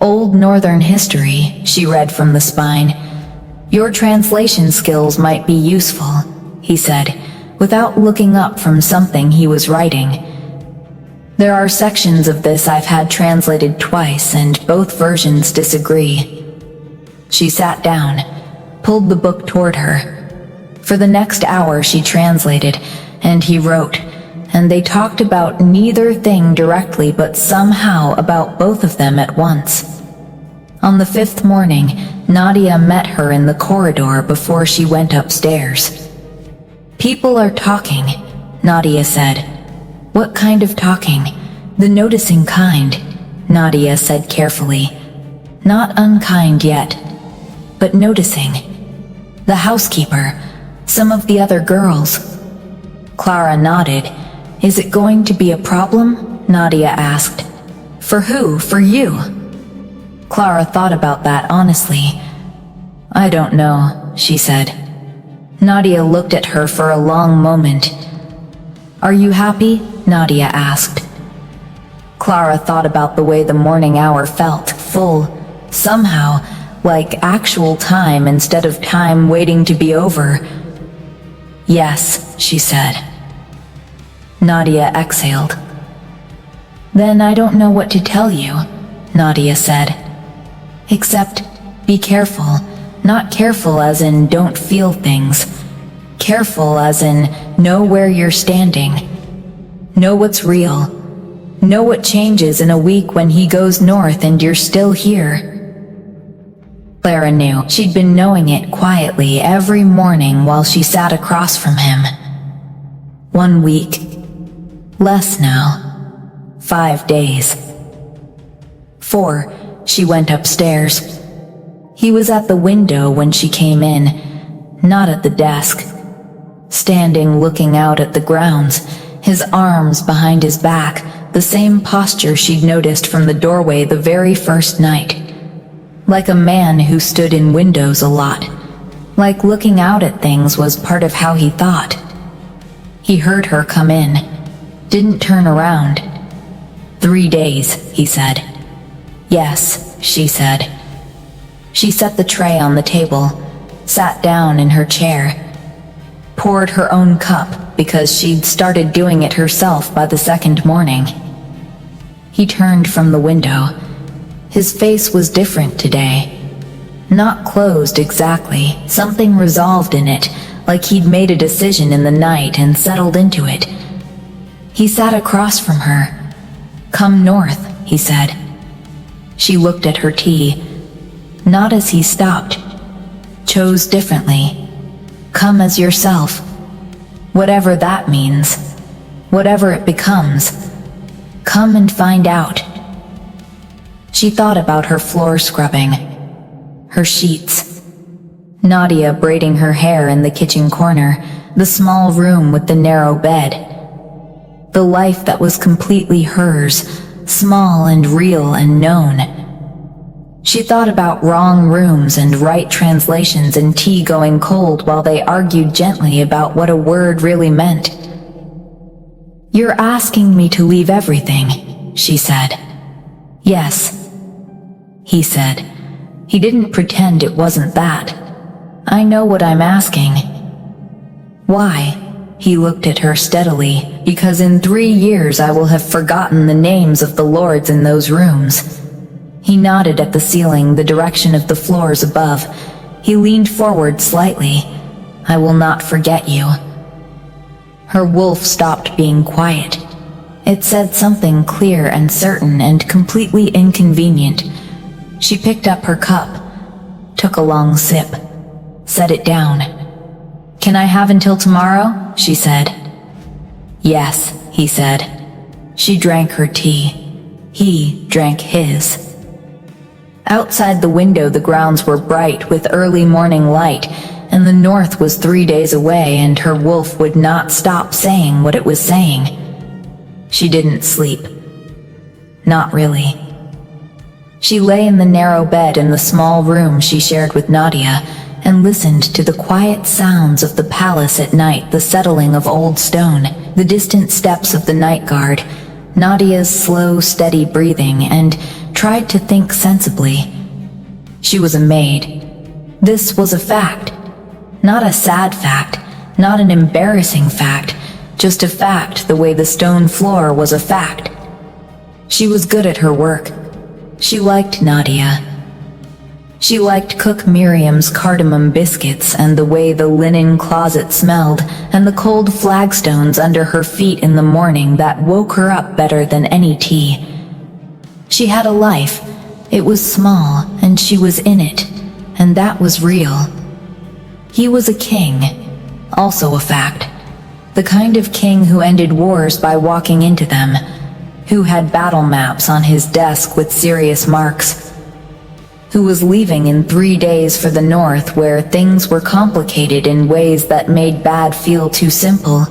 Old Northern history, she read from the spine. Your translation skills might be useful, he said, without looking up from something he was writing. There are sections of this I've had translated twice, and both versions disagree. She sat down, pulled the book toward her. For the next hour she translated, and he wrote, and they talked about neither thing directly but somehow about both of them at once. On the 5th morning, Nadia met her in the corridor before she went upstairs. People are talking, Nadia said. What kind of talking? The noticing kind, Nadia said carefully. Not unkind yet, but noticing. The housekeeper, some of the other girls. Clara nodded. Is it going to be a problem? Nadia asked. For who? For you? Clara thought about that honestly. I don't know, she said. Nadia looked at her for a long moment. Are you happy? Nadia asked. Clara thought about the way the morning hour felt, full, somehow, like actual time instead of time waiting to be over. Yes, she said. Nadia exhaled. Then I don't know what to tell you, Nadia said. Except, be careful. Not careful as in don't feel things. Careful as in know where you're standing. Know what's real. Know what changes in a week when he goes north and you're still here. Clara knew. She'd been knowing it quietly every morning while she sat across from him. 1 week. Less now. 5 days. 4. She went upstairs. He was at the window when she came in, not at the desk. Standing looking out at the grounds, his arms behind his back, the same posture she'd noticed from the doorway the very first night. Like a man who stood in windows a lot. Like looking out at things was part of how he thought. He heard her come in. Didn't turn around. 3 days, he said. Yes, she said. She set the tray on the table, sat down in her chair, poured her own cup because she'd started doing it herself by the second morning. He turned from the window. His face was different today. Not closed exactly, something resolved in it, like he'd made a decision in the night and settled into it. He sat across from her. Come north, he said. She looked at her tea. Not as he stopped. Chose differently. Come as yourself. Whatever that means. Whatever it becomes. Come and find out. She thought about her floor scrubbing. Her sheets. Nadia braiding her hair in the kitchen corner. The small room with the narrow bed. The life that was completely hers. Small and real and known. She thought about wrong rooms and right translations and tea going cold while they argued gently about what a word really meant. You're asking me to leave everything, she said. Yes, he said. He didn't pretend it wasn't that. I know what I'm asking. Why? He looked at her steadily. Because in 3 years I will have forgotten the names of the lords in those rooms. He nodded at the ceiling, the direction of the floors above. He leaned forward slightly. I will not forget you. Her wolf stopped being quiet. It said something clear and certain and completely inconvenient. She picked up her cup, took a long sip, set it down. Can I have until tomorrow? She said. Yes, he said. She drank her tea. He drank his. Outside the window the grounds were bright with early morning light, and the north was 3 days away, and her wolf would not stop saying what it was saying. She didn't sleep. Not really. She lay in the narrow bed in the small room she shared with Nadia, and listened to the quiet sounds of the palace at night, the settling of old stone, the distant steps of the night guard, Nadia's slow, steady breathing, and tried to think sensibly. She was a maid. This was a fact. Not a sad fact, not an embarrassing fact, just a fact the way the stone floor was a fact. She was good at her work. She liked Nadia. She liked Cook Miriam's cardamom biscuits and the way the linen closet smelled and the cold flagstones under her feet in the morning that woke her up better than any tea. She had a life. It was small, and she was in it, and that was real. He was a king, also a fact. The kind of king who ended wars by walking into them, who had battle maps on his desk with serious marks, who was leaving in 3 days for the north where things were complicated in ways that made bad feel too simple.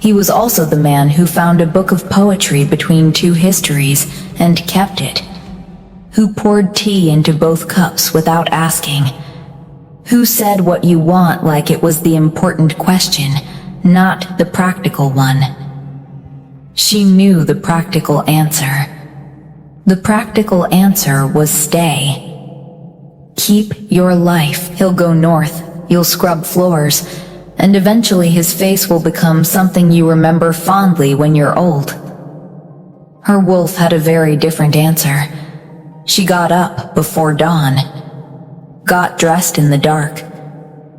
He was also the man who found a book of poetry between two histories and kept it. Who poured tea into both cups without asking. Who said what you want like it was the important question, not the practical one. She knew the practical answer. The practical answer was stay. Keep your life. He'll go north, you'll scrub floors, and eventually his face will become something you remember fondly when you're old. Her wolf had a very different answer. She got up before dawn, got dressed in the dark,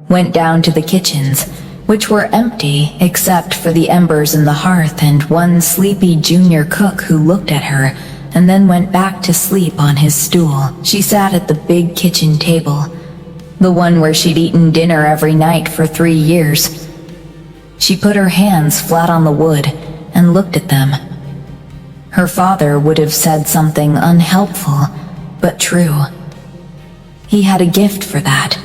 went down to the kitchens, which were empty except for the embers in the hearth and one sleepy junior cook who looked at her and then went back to sleep on his stool. She sat at the big kitchen table, the one where she'd eaten dinner every night for 3 years. She put her hands flat on the wood and looked at them. Her father would have said something unhelpful, but true. He had a gift for that.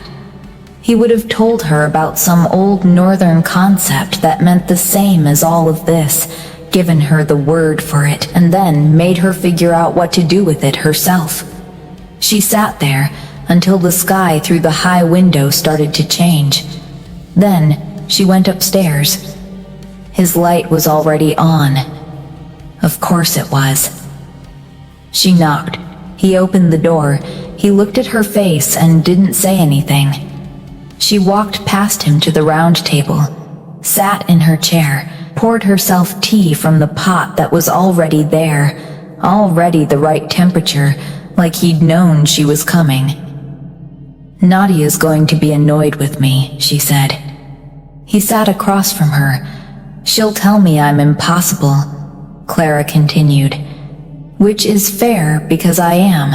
He would have told her about some old northern concept that meant the same as all of this, given her the word for it, and then made her figure out what to do with it herself. She sat there until the sky through the high window started to change. Then she went upstairs. His light was already on. Of course it was. She knocked. He opened the door. He looked at her face and didn't say anything. She walked past him to the round table, sat in her chair, poured herself tea from the pot that was already there, already the right temperature, like he'd known she was coming. "Nadia's going to be annoyed with me," she said. He sat across from her. "She'll tell me I'm impossible," Clara continued. "Which is fair because I am."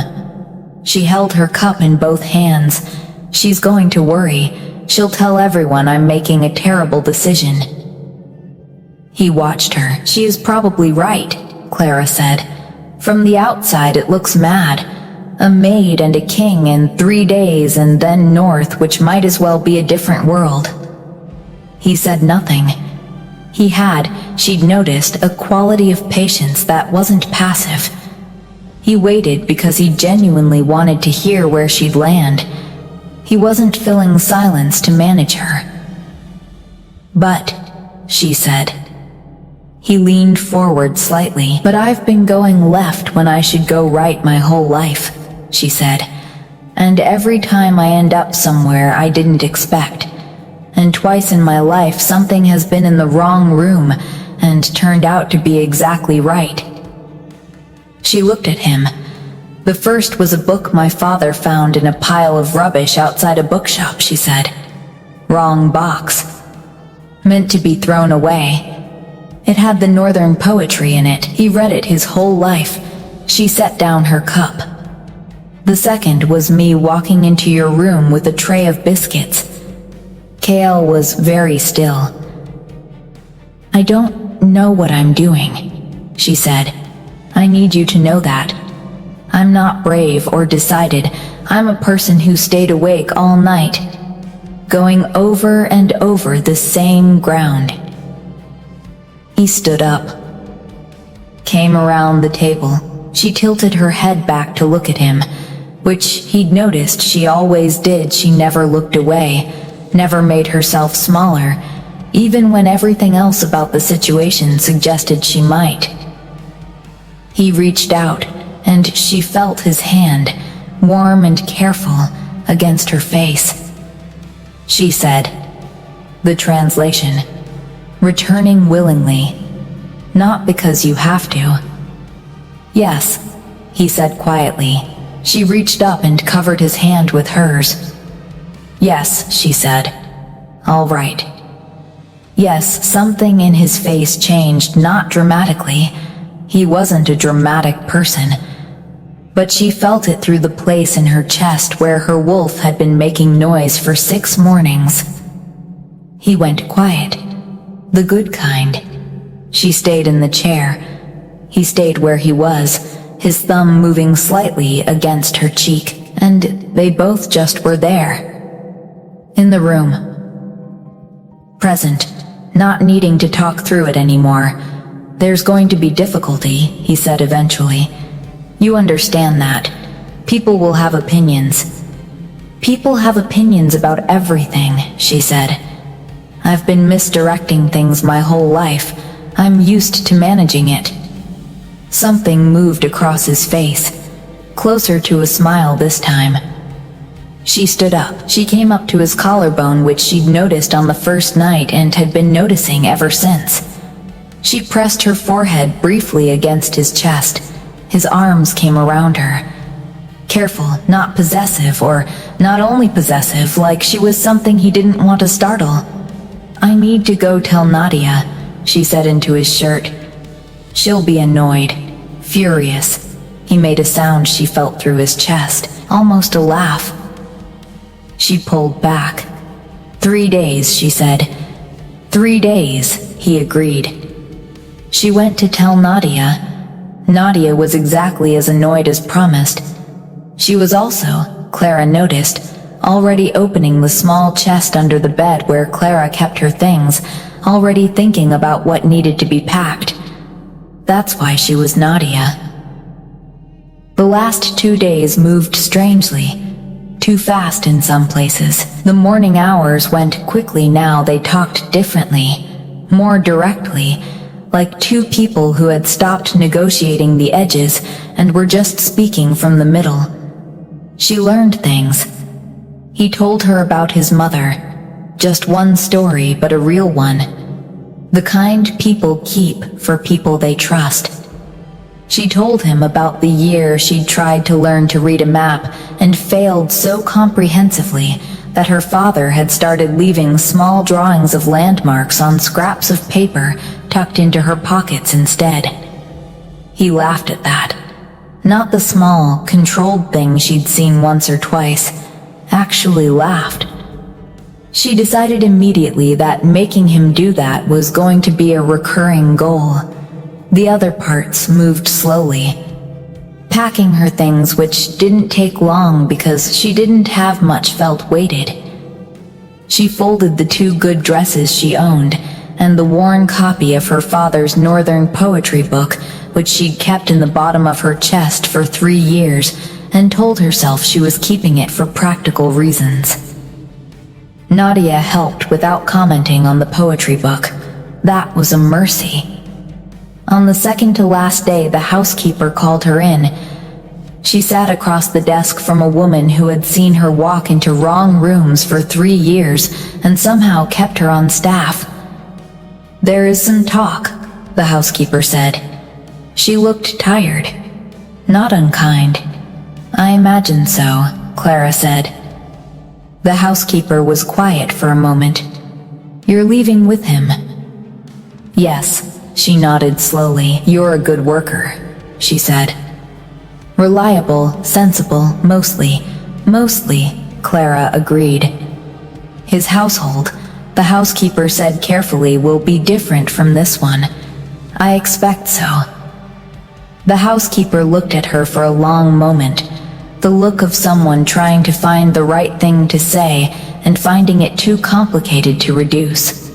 She held her cup in both hands. "She's going to worry. She'll tell everyone I'm making a terrible decision." He watched her. "She is probably right," Clara said. "From the outside it looks mad. A maid and a king in 3 days and then north, which might as well be a different world." He said nothing. He had, she'd noticed, a quality of patience that wasn't passive. He waited because he genuinely wanted to hear where she'd land. He wasn't filling silence to manage her. "But," she said. He leaned forward slightly. "But I've been going left when I should go right my whole life," she said. "And every time I end up somewhere I didn't expect. And twice in my life something has been in the wrong room and turned out to be exactly right." She looked at him. "The first was a book my father found in a pile of rubbish outside a bookshop," she said. "Wrong box. Meant to be thrown away. It had the northern poetry in it. He read it his whole life." She set down her cup. "The second was me walking into your room with a tray of biscuits. Kale was very still. I don't know what I'm doing," she said. "I need you to know that. I'm not brave or decided. I'm a person who stayed awake all night, going over and over the same ground." He stood up, came around the table. She tilted her head back to look at him, which he'd noticed she always did. She never looked away, never made herself smaller, even when everything else about the situation suggested she might. He reached out, and she felt his hand, warm and careful, against her face. She said, the translation, "Returning willingly, not because you have to." "Yes," he said quietly. She reached up and covered his hand with hers. "Yes," she said. "All right." Yes, something in his face changed, not dramatically. He wasn't a dramatic person. But she felt it through the place in her chest where her wolf had been making noise for 6 mornings. He went quiet. The good kind. She stayed in the chair. He stayed where he was, his thumb moving slightly against her cheek, and they both just were there. In the room. Present, not needing to talk through it anymore. "There's going to be difficulty," he said eventually. "You understand that. People will have opinions." "People have opinions about everything," she said. "I've been misdirecting things my whole life. I'm used to managing it." Something moved across his face, closer to a smile this time. She stood up. She came up to his collarbone, which she'd noticed on the first night and had been noticing ever since. She pressed her forehead briefly against his chest. His arms came around her. Careful, not possessive, or not only possessive, like she was something he didn't want to startle. "I need to go tell Nadia," she said into his shirt. "She'll be annoyed, furious." He made a sound she felt through his chest, almost a laugh. She pulled back. "3 days," she said. "3 days," he agreed. She went to tell Nadia. Nadia was exactly as annoyed as promised. She was also, Clara noticed, already opening the small chest under the bed where Clara kept her things, already thinking about what needed to be packed. That's why she was Nadia. The last 2 days moved strangely, too fast in some places. The morning hours went quickly now. They talked differently, more directly, like two people who had stopped negotiating the edges and were just speaking from the middle. She learned things. He told her about his mother. Just one story, but a real one. The kind people keep for people they trust. She told him about the year she'd tried to learn to read a map and failed so comprehensively that her father had started leaving small drawings of landmarks on scraps of paper tucked into her pockets instead. He laughed at that. Not the small, controlled thing she'd seen once or twice. Actually laughed. She decided immediately that making him do that was going to be a recurring goal. The other parts moved slowly. Packing her things, which didn't take long because she didn't have much, felt weighted. She folded the 2 good dresses she owned and the worn copy of her father's Northern poetry book, which she'd kept in the bottom of her chest for 3 years, and told herself she was keeping it for practical reasons. Nadia helped without commenting on the poetry book. That was a mercy. On the second to last day, the housekeeper called her in. She sat across the desk from a woman who had seen her walk into wrong rooms for 3 years and somehow kept her on staff. "There is some talk," the housekeeper said. She looked tired, not unkind. "I imagine so," Clara said. The housekeeper was quiet for a moment. "You're leaving with him?" "Yes," she nodded slowly. "You're a good worker," she said. "Reliable, sensible, mostly, Clara agreed. "His household," the housekeeper said carefully, "will be different from this one. I expect so." The housekeeper looked at her for a long moment, the look of someone trying to find the right thing to say and finding it too complicated to reduce.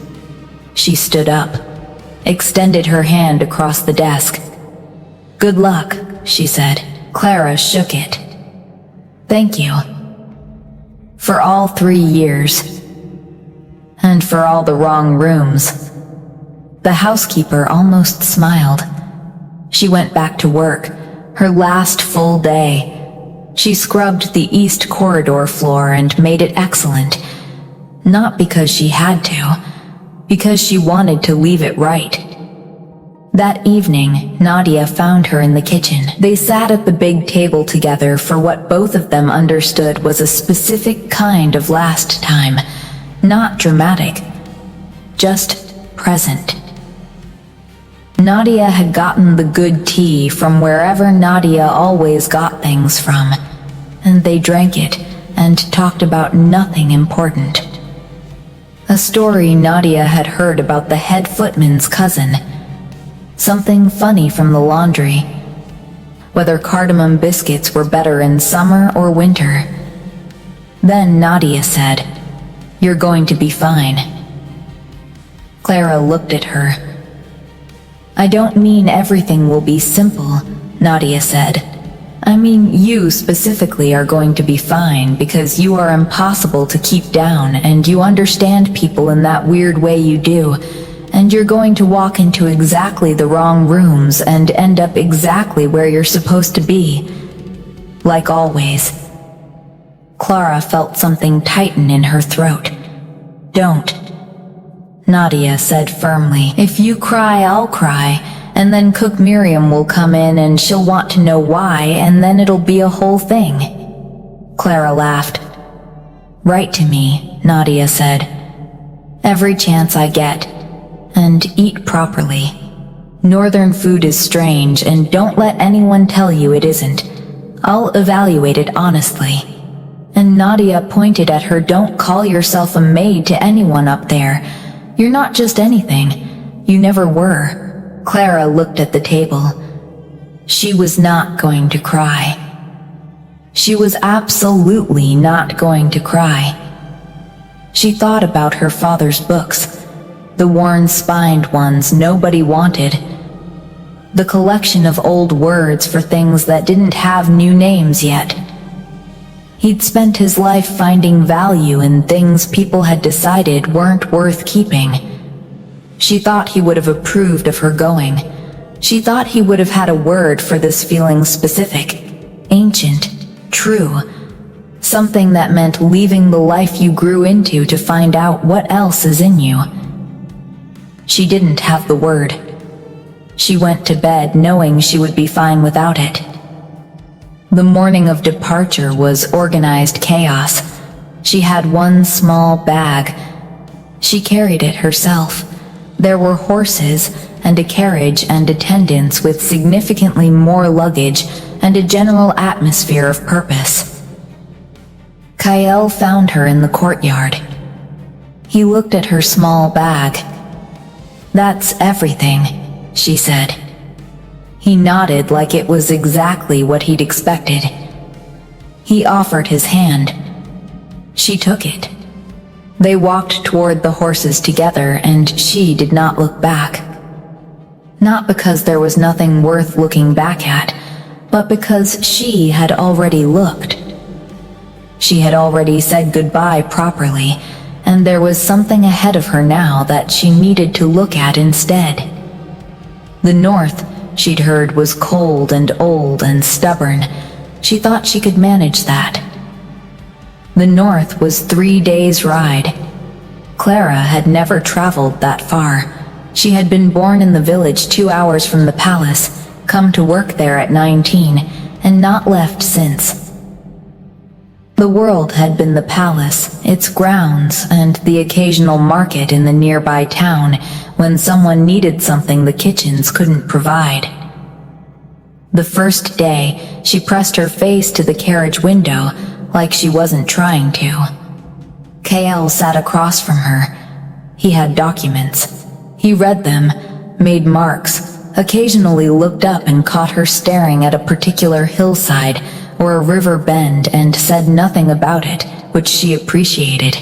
She stood up, extended her hand across the desk. "Good luck," she said. Clara shook it. "Thank you. For all 3 years. And for all the wrong rooms." The housekeeper almost smiled. She went back to work, her last full day. She scrubbed the east corridor floor and made it excellent. Not because she had to, because she wanted to leave it right. That evening, Nadia found her in the kitchen. They sat at the big table together for what both of them understood was a specific kind of last time. Not dramatic, just present. Nadia had gotten the good tea from wherever Nadia always got things from, and they drank it and talked about nothing important. A story Nadia had heard about the head footman's cousin. Something funny from the laundry. Whether cardamom biscuits were better in summer or winter. Then Nadia said, "You're going to be fine." Clara looked at her. "I don't mean everything will be simple," Nadia said. "I mean you specifically are going to be fine because you are impossible to keep down and you understand people in that weird way you do, and you're going to walk into exactly the wrong rooms and end up exactly where you're supposed to be. Like always." Clara felt something tighten in her throat. "Don't," Nadia said firmly. "If you cry, I'll cry, and then Cook Miriam will come in and she'll want to know why, and then it'll be a whole thing." Clara laughed. "Write to me," Nadia said. "Every chance I get. And eat properly. Northern food is strange, and don't let anyone tell you it isn't. I'll evaluate it honestly." And Nadia pointed at her. "Don't call yourself a maid to anyone up there. You're not just anything. You never were." Clara looked at the table. She was not going to cry. She was absolutely not going to cry. She thought about her father's books, the worn-spined ones nobody wanted, the collection of old words for things that didn't have new names yet. He'd spent his life finding value in things people had decided weren't worth keeping. She thought he would have approved of her going. She thought he would have had a word for this feeling specific, ancient, true, something that meant leaving the life you grew into to find out what else is in you. She didn't have the word. She went to bed knowing she would be fine without it. The morning of departure was organized chaos. She had one small bag. She carried it herself. There were horses and a carriage and attendants with significantly more luggage and a general atmosphere of purpose. Kyle found her in the courtyard. He looked at her small bag. "That's everything," she said. He nodded like it was exactly what he'd expected. He offered his hand. She took it. They walked toward the horses together, and she did not look back. Not because there was nothing worth looking back at, but because she had already looked. She had already said goodbye properly, and there was something ahead of her now that she needed to look at instead. The North, she'd heard, was cold and old and stubborn. She thought she could manage that. The North was 3 days' ride. Clara had never traveled that far. She had been born in the village 2 hours from the palace, come to work there at 19, and not left since. The world had been the palace, its grounds, and the occasional market in the nearby town when someone needed something the kitchens couldn't provide. The first day, she pressed her face to the carriage window like she wasn't trying to. KL sat across from her. He had documents. He read them, made marks, occasionally looked up and caught her staring at a particular hillside or a river bend and said nothing about it, which she appreciated.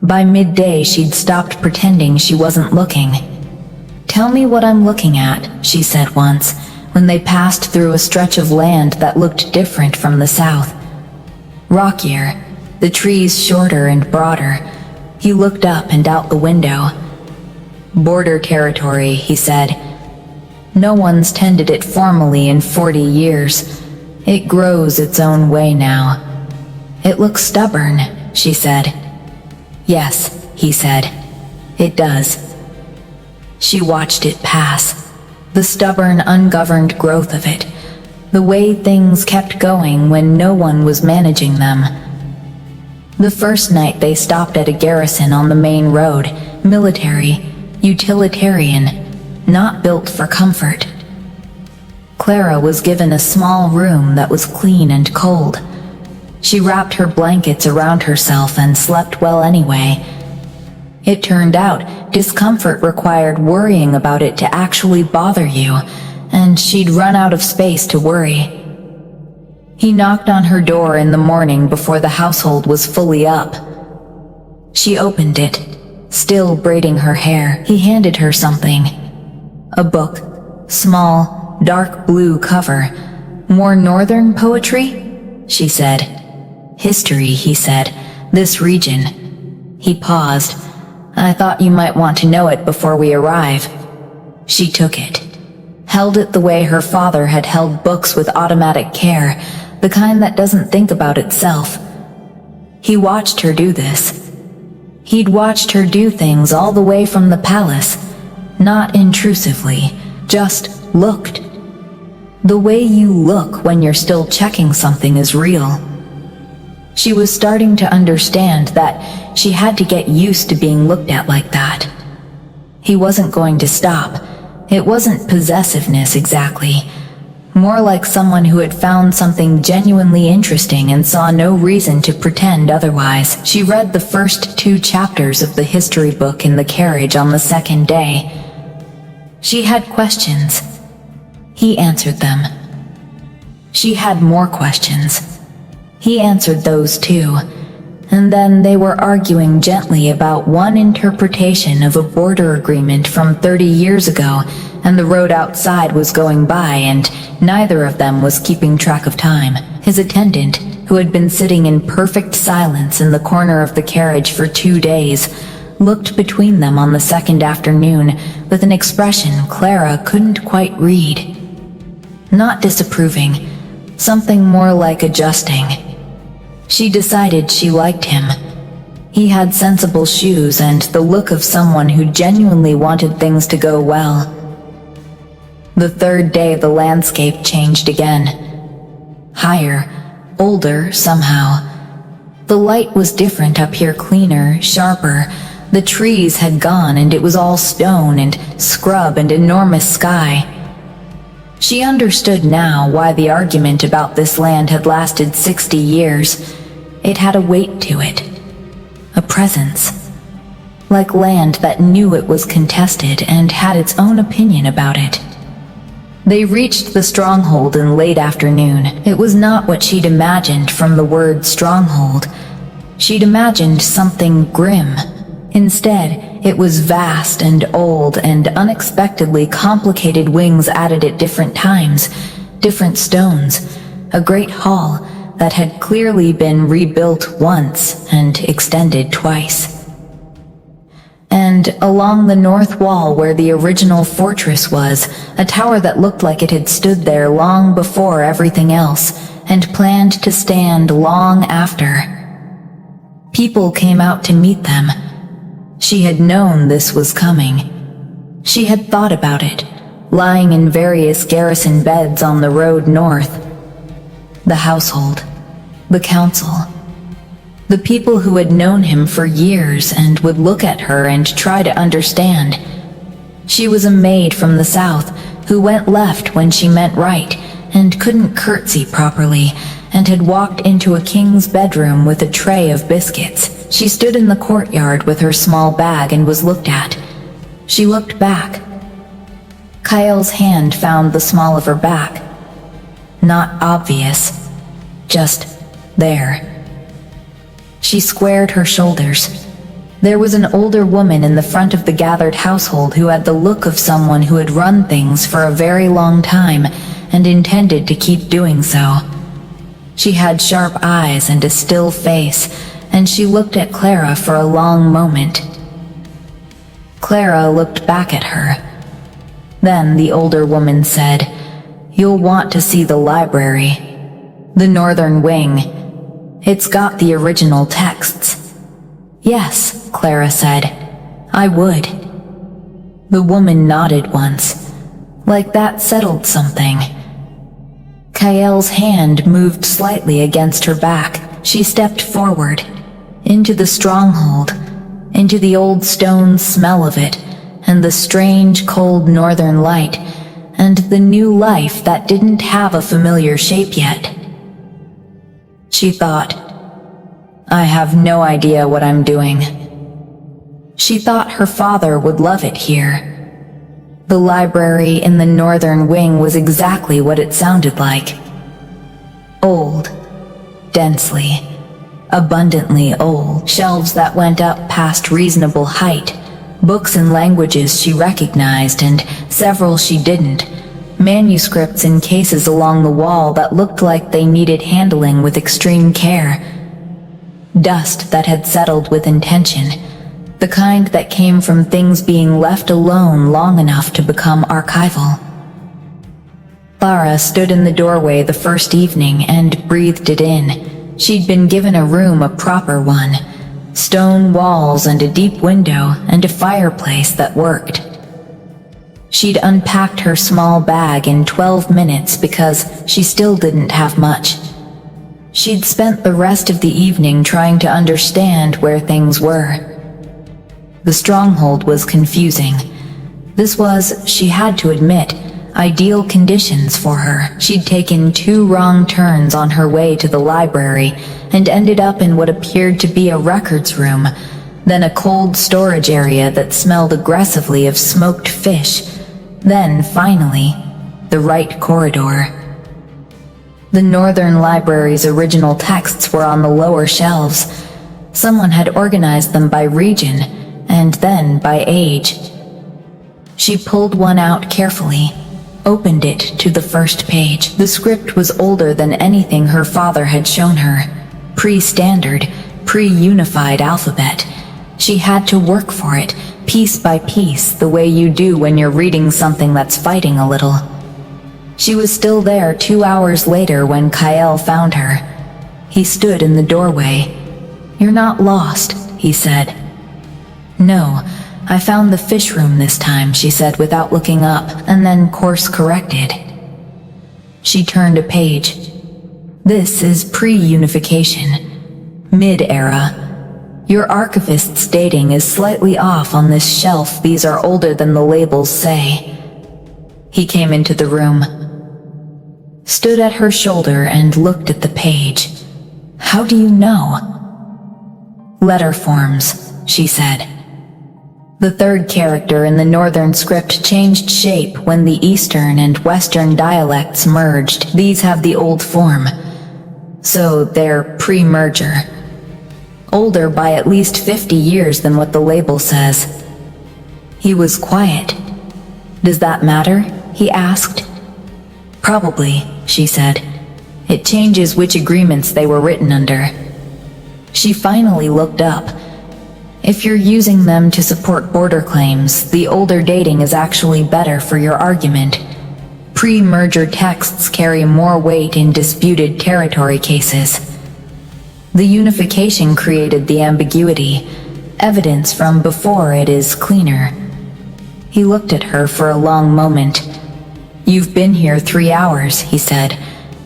By midday, she'd stopped pretending she wasn't looking. "Tell me what I'm looking at," she said once, when they passed through a stretch of land that looked different from the south. Rockier, the trees shorter and broader. He looked up and out the window. "Border territory," he said. "No one's tended it formally in 40 years. It grows its own way now." "It looks stubborn," she said. "Yes," he said. "It does." She watched it pass. The stubborn, ungoverned growth of it. The way things kept going when no one was managing them. The first night they stopped at a garrison on the main road, military, utilitarian, not built for comfort. Clara was given a small room that was clean and cold. She wrapped her blankets around herself and slept well anyway. It turned out discomfort required worrying about it to actually bother you, and she'd run out of space to worry. He knocked on her door in the morning before the household was fully up. She opened it, Still braiding her hair, he handed her something. A book, small, dark blue cover. More northern poetry? She said. History, he said. This region. He paused. I thought you might want to know it before we arrive. She took it. Held it the way her father had held books with automatic care, the kind that doesn't think about itself. He watched her do this. He'd watched her do things all the way from the palace, not intrusively, just looked. The way you look when you're still checking something is real. She was starting to understand that she had to get used to being looked at like that. He wasn't going to stop. It wasn't possessiveness exactly. More like someone who had found something genuinely interesting and saw no reason to pretend otherwise. She read the first 2 chapters of the history book in the carriage on the second day. She had questions. He answered them. She had more questions. He answered those too. And then they were arguing gently about one interpretation of a border agreement from 30 years ago, and the road outside was going by, and neither of them was keeping track of time. His attendant, who had been sitting in perfect silence in the corner of the carriage for 2 days, looked between them on the second afternoon with an expression Clara couldn't quite read. Not disapproving, something more like adjusting. She decided she liked him. He had sensible shoes and the look of someone who genuinely wanted things to go well. The third day the landscape changed again. Higher, older somehow. The light was different up here, cleaner, sharper. The trees had gone and it was all stone and scrub and enormous sky. She understood now why the argument about this land had lasted 60 years. It had a weight to it. A presence. Like land that knew it was contested and had its own opinion about it. They reached the stronghold in late afternoon. It was not what she'd imagined from the word stronghold. She'd imagined something grim. Instead, it was vast and old and unexpectedly complicated wings added at different times, different stones, a great hall that had clearly been rebuilt once and extended twice. And along the north wall where the original fortress was, a tower that looked like it had stood there long before everything else and planned to stand long after. People came out to meet them. She had known this was coming. She had thought about it, lying in various garrison beds on the road north. The household, the council, the people who had known him for years and would look at her and try to understand. She was a maid from the south who went left when she meant right and couldn't curtsy properly and had walked into a king's bedroom with a tray of biscuits. She stood in the courtyard with her small bag and was looked at. She looked back. Kyle's hand found the small of her back. Not obvious, just there. She squared her shoulders. There was an older woman in the front of the gathered household who had the look of someone who had run things for a very long time and intended to keep doing so. She had sharp eyes and a still face, and she looked at Clara for a long moment. Clara looked back at her. Then the older woman said, "You'll want to see the library. The northern wing. It's got the original texts." "Yes," Clara said. "I would." The woman nodded once. Like that settled something. Kael's hand moved slightly against her back. She stepped forward. Into the stronghold. Into the old stone smell of it. And the strange cold northern light. And the new life that didn't have a familiar shape yet. She thought, "I have no idea what I'm doing." She thought her father would love it here. The library in the northern wing was exactly what it sounded like. Old, densely, abundantly old, shelves that went up past reasonable height, books in languages she recognized and several she didn't, manuscripts in cases along the wall that looked like they needed handling with extreme care, dust that had settled with intention, the kind that came from things being left alone long enough to become archival. Clara stood in the doorway the first evening and breathed it in. She'd been given a room, a proper one, stone walls and a deep window and a fireplace that worked. She'd unpacked her small bag in 12 minutes because she still didn't have much. She'd spent the rest of the evening trying to understand where things were. The stronghold was confusing. This was, she had to admit, ideal conditions for her. She'd taken 2 wrong turns on her way to the library and ended up in what appeared to be a records room, then a cold storage area that smelled aggressively of smoked fish, then, finally, the right corridor. The Northern Library's original texts were on the lower shelves. Someone had organized them by region, and then by age. She pulled one out carefully, opened it to the first page. The script was older than anything her father had shown her. Pre-standard, pre-unified alphabet. She had to work for it, piece by piece, the way you do when you're reading something that's fighting a little. She was still there 2 hours later when Kyle found her. He stood in the doorway. "You're not lost," he said. "No, I found the fish room this time," she said without looking up, and then course corrected. She turned a page. "This is pre-unification, mid-era. Your archivist's dating is slightly off on this shelf. These are older than the labels say." He came into the room, stood at her shoulder and looked at the page. "How do you know?" "Letter forms," she said. The third character in the Northern script changed shape when the Eastern and Western dialects merged. These have the old form, so they're pre-merger. Older by at least 50 years than what the label says. He was quiet. "Does that matter?" he asked. "Probably," she said. "It changes which agreements they were written under." She finally looked up. "If you're using them to support border claims, the older dating is actually better for your argument. Pre-merger texts carry more weight in disputed territory cases. The unification created the ambiguity. Evidence from before it is cleaner." He looked at her for a long moment. "You've been here 3 hours," he said.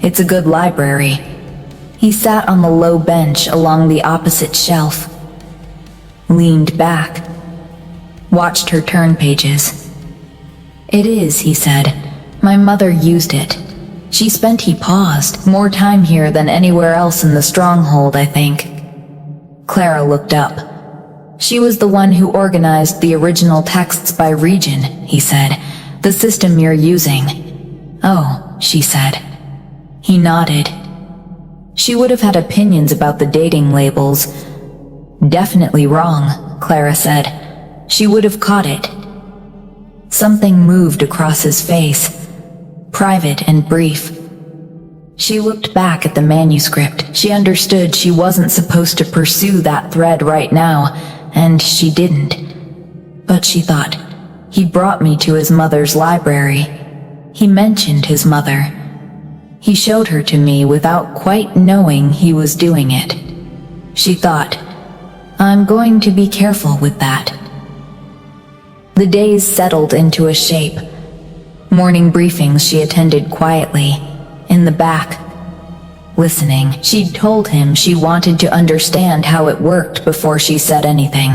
"It's a good library." He sat on the low bench along the opposite shelf, leaned back, watched her turn pages. "It is," he said. "My mother used it. He paused, "more time here than anywhere else in the stronghold, I think." Clara looked up. "She was the one who organized the original texts by region," he said. "The system you're using." "Oh," she said. He nodded. She would have had opinions about the dating labels. "Definitely wrong," Clara said. She would have caught it. Something moved across his face, private and brief. She looked back at the manuscript. She understood she wasn't supposed to pursue that thread right now, and she didn't. But she thought, he brought me to his mother's library. He mentioned his mother. He showed her to me without quite knowing he was doing it. She thought, I'm going to be careful with that. The days settled into a shape. Morning briefings she attended quietly, in the back, listening. She'd told him she wanted to understand how it worked before she said anything.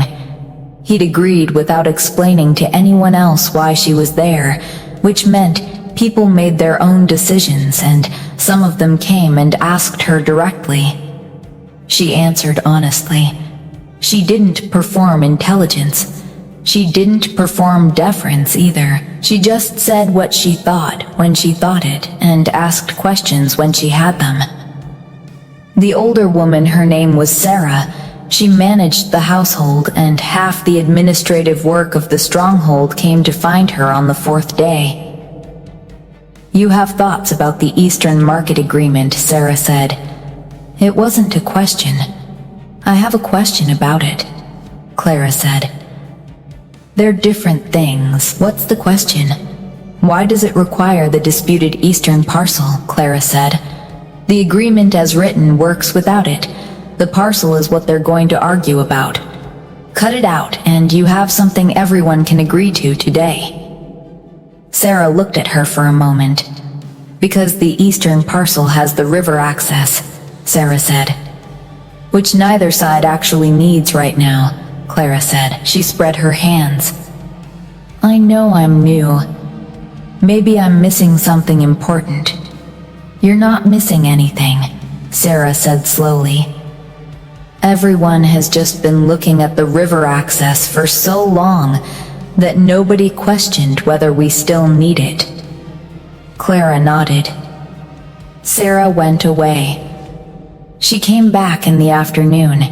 He'd agreed without explaining to anyone else why she was there, which meant people made their own decisions, and some of them came and asked her directly. She answered honestly. She didn't perform intelligence. She didn't perform deference either. She just said what she thought when she thought it, and asked questions when she had them. The older woman, her name was Sarah. She managed the household, and half the administrative work of the stronghold came to find her on the 4th day. "You have thoughts about the Eastern Market Agreement," Sarah said. "It wasn't a question." "I have a question about it," Clara said. "They're different things." "What's the question?" "Why does it require the disputed Eastern parcel?" Clara said. "The agreement as written works without it. The parcel is what they're going to argue about. Cut it out, and you have something everyone can agree to today." Sarah looked at her for a moment. "Because the eastern parcel has the river access," Sarah said. "Which neither side actually needs right now," Clara said. She spread her hands. "I know I'm new. Maybe I'm missing something important." "You're not missing anything," Sarah said slowly. "Everyone has just been looking at the river access for so long that nobody questioned whether we still need it." Clara nodded. Sarah went away. She came back in the afternoon.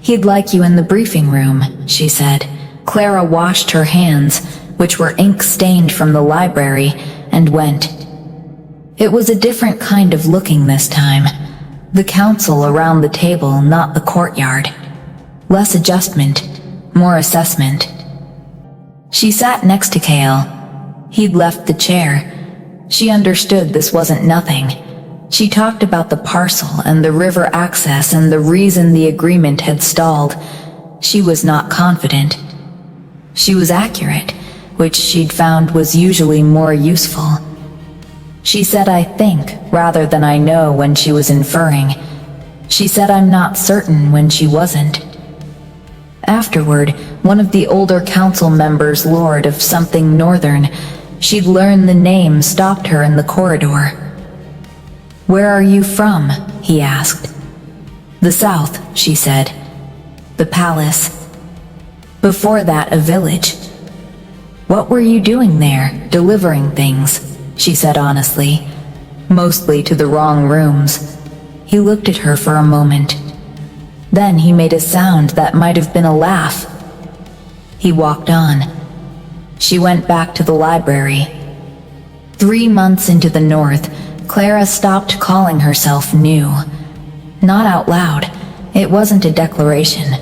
"He'd like you in the briefing room," she said. Clara washed her hands, which were ink-stained from the library, and went. It was a different kind of looking this time. The council around the table, not the courtyard. Less adjustment, more assessment. She sat next to Kale. He'd left the chair. She understood this wasn't nothing. She talked about the parcel and the river access and the reason the agreement had stalled. She was not confident. She was accurate, which she'd found was usually more useful. She said "I think" rather than "I know" when she was inferring. She said "I'm not certain" when she wasn't. Afterward, one of the older council members, Lord of something Northern, she'd learned the name, stopped her in the corridor. "Where are you from?" he asked. "The South," she said. "The palace. Before that, a village." "What were you doing there?" "Delivering things," she said honestly. "Mostly to the wrong rooms." He looked at her for a moment. Then he made a sound that might have been a laugh. He walked on. She went back to the library. 3 months into the North, Clara stopped calling herself new. Not out loud. It wasn't a declaration.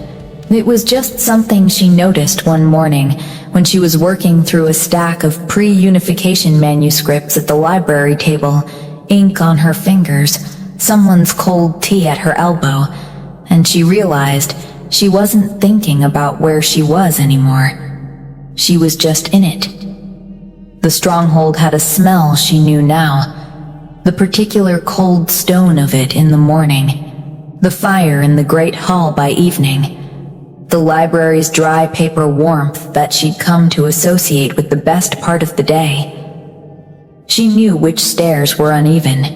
It was just something she noticed one morning when she was working through a stack of pre-unification manuscripts at the library table, ink on her fingers, someone's cold tea at her elbow, and she realized she wasn't thinking about where she was anymore. She was just in it. The stronghold had a smell she knew now, the particular cold stone of it in the morning, the fire in the great hall by evening, the library's dry paper warmth that she'd come to associate with the best part of the day. She knew which stairs were uneven.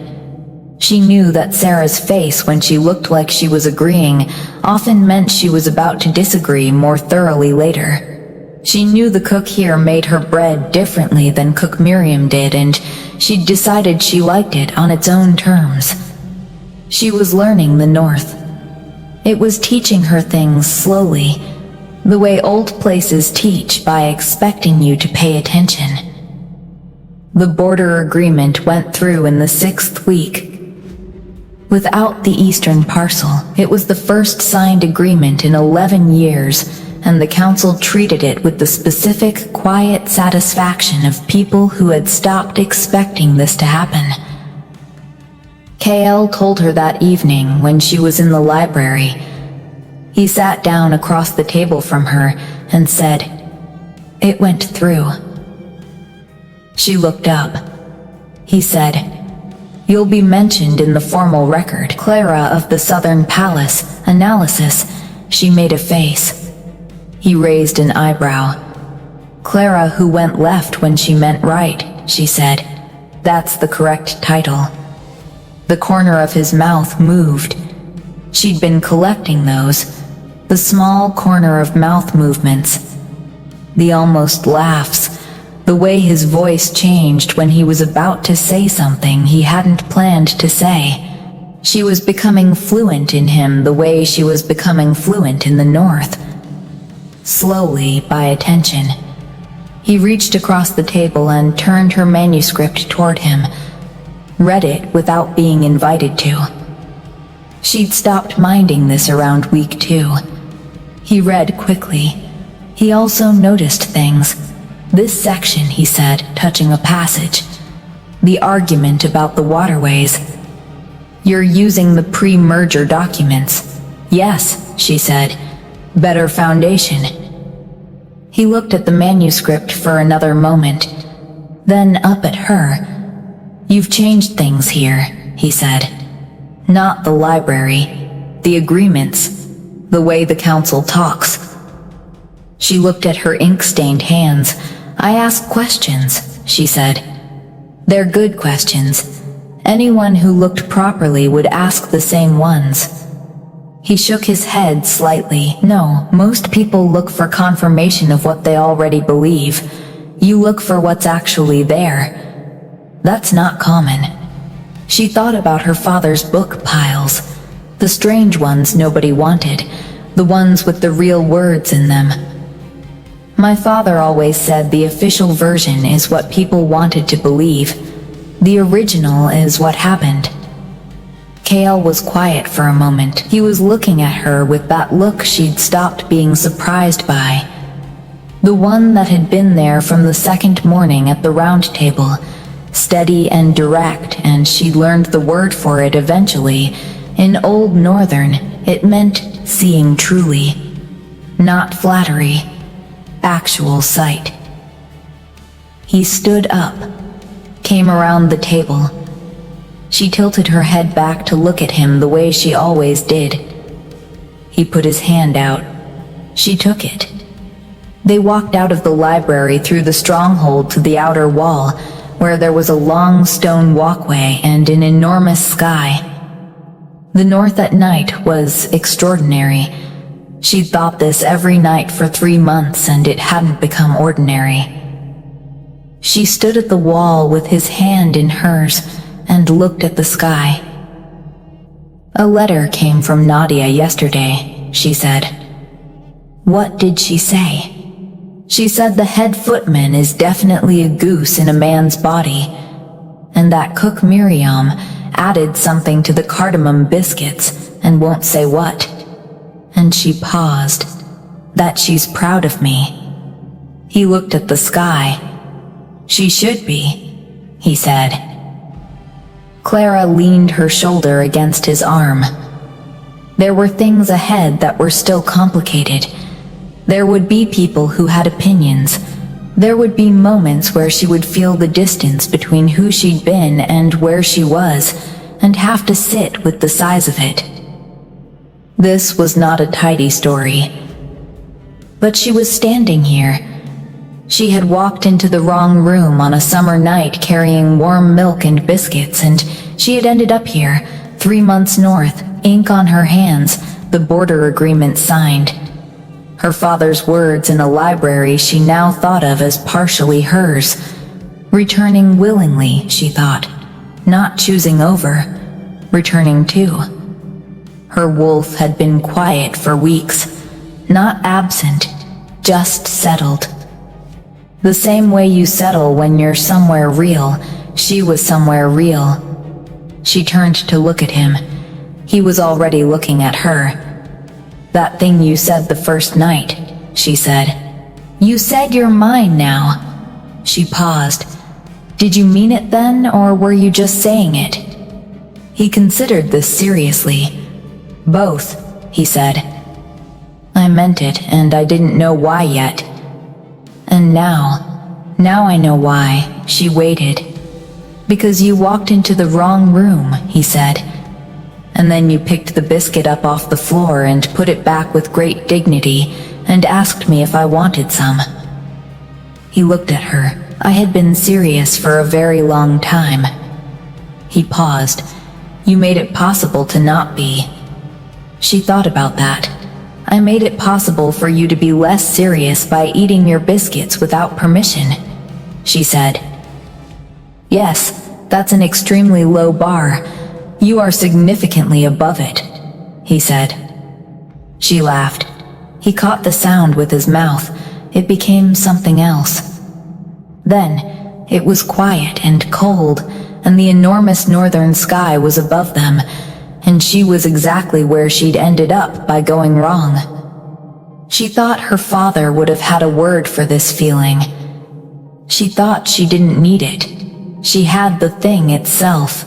She knew that Sarah's face when she looked like she was agreeing often meant she was about to disagree more thoroughly later. She knew the cook here made her bread differently than Cook Miriam did, and she'd decided she liked it on its own terms. She was learning the North. It was teaching her things slowly, the way old places teach by expecting you to pay attention. The border agreement went through in the 6th week. Without the eastern parcel, it was the first signed agreement in 11 years, and the council treated it with the specific, quiet satisfaction of people who had stopped expecting this to happen. KL told her that evening when she was in the library. He sat down across the table from her and said, "It went through." She looked up. He said, "You'll be mentioned in the formal record." Clara of the Southern Palace, analysis. She made a face. He raised an eyebrow. "Clara who went left when she meant right," she said. "That's the correct title." The corner of his mouth moved. She'd been collecting those. The small corner of mouth movements. The almost laughs. The way his voice changed when he was about to say something he hadn't planned to say. She was becoming fluent in him the way she was becoming fluent in the North. Slowly, by attention, he reached across the table and turned her manuscript toward him, read it without being invited to. She'd stopped minding this around week 2. He read quickly. He also noticed things. This section, he said, touching a passage. The argument about the waterways. You're using the pre-merger documents. Yes, she said. Better foundation. He looked at the manuscript for another moment, then up at her. You've changed things here, he said. Not the library, the agreements, the way the council talks. She looked at her ink-stained hands. I ask questions, she said. They're good questions. Anyone who looked properly would ask the same ones. He shook his head slightly. No, most people look for confirmation of what they already believe. You look for what's actually there. That's not common. She thought about her father's book piles. The strange ones nobody wanted. The ones with the real words in them. My father always said the official version is what people wanted to believe. The original is what happened. Cale was quiet for a moment. He was looking at her with that look she'd stopped being surprised by. The one that had been there from the second morning at the round table. Steady and direct, and she'd learned the word for it eventually. In Old Northern, it meant seeing truly. Not flattery. Actual sight. He stood up, came around the table. She tilted her head back to look at him the way she always did. He put his hand out. She took it. They walked out of the library through the stronghold to the outer wall, where there was a long stone walkway and an enormous sky. The North at night was extraordinary. She'd thought this every night for 3 months, and it hadn't become ordinary. She stood at the wall with his hand in hers and looked at the sky. A letter came from Nadia yesterday, she said. What did she say? She said the head footman is definitely a goose in a man's body, and that cook Miriam added something to the cardamom biscuits and won't say what. And she paused. That she's proud of me. He looked at the sky. She should be, he said. Clara leaned her shoulder against his arm. There were things ahead that were still complicated. There would be people who had opinions. There would be moments where she would feel the distance between who she'd been and where she was, and have to sit with the size of it. This was not a tidy story. But she was standing here. She had walked into the wrong room on a summer night carrying warm milk and biscuits, and she had ended up here, 3 months north, ink on her hands, the border agreement signed. Her father's words in a library she now thought of as partially hers. Returning willingly, she thought. Not choosing over. Returning to. Her wolf had been quiet for weeks. Not absent, just settled. The same way you settle when you're somewhere real, she was somewhere real. She turned to look at him. He was already looking at her. That thing you said the first night, she said. You said you're mine now. She paused. Did you mean it then, or were you just saying it? He considered this seriously. Both, he said. I meant it, and I didn't know why yet. And now I know why. She waited. Because you walked into the wrong room, he said. And then you picked the biscuit up off the floor and put it back with great dignity and asked me if I wanted some. He looked at her. I had been serious for a very long time. He paused. You made it possible to not be. She thought about that. I made it possible for you to be less serious by eating your biscuits without permission, she said. Yes, that's an extremely low bar, You are significantly above it, he said. She laughed. He caught the sound with his mouth. It became something else. Then, it was quiet and cold, and the enormous northern sky was above them, and she was exactly where she'd ended up by going wrong. She thought her father would have had a word for this feeling. She thought she didn't need it. She had the thing itself.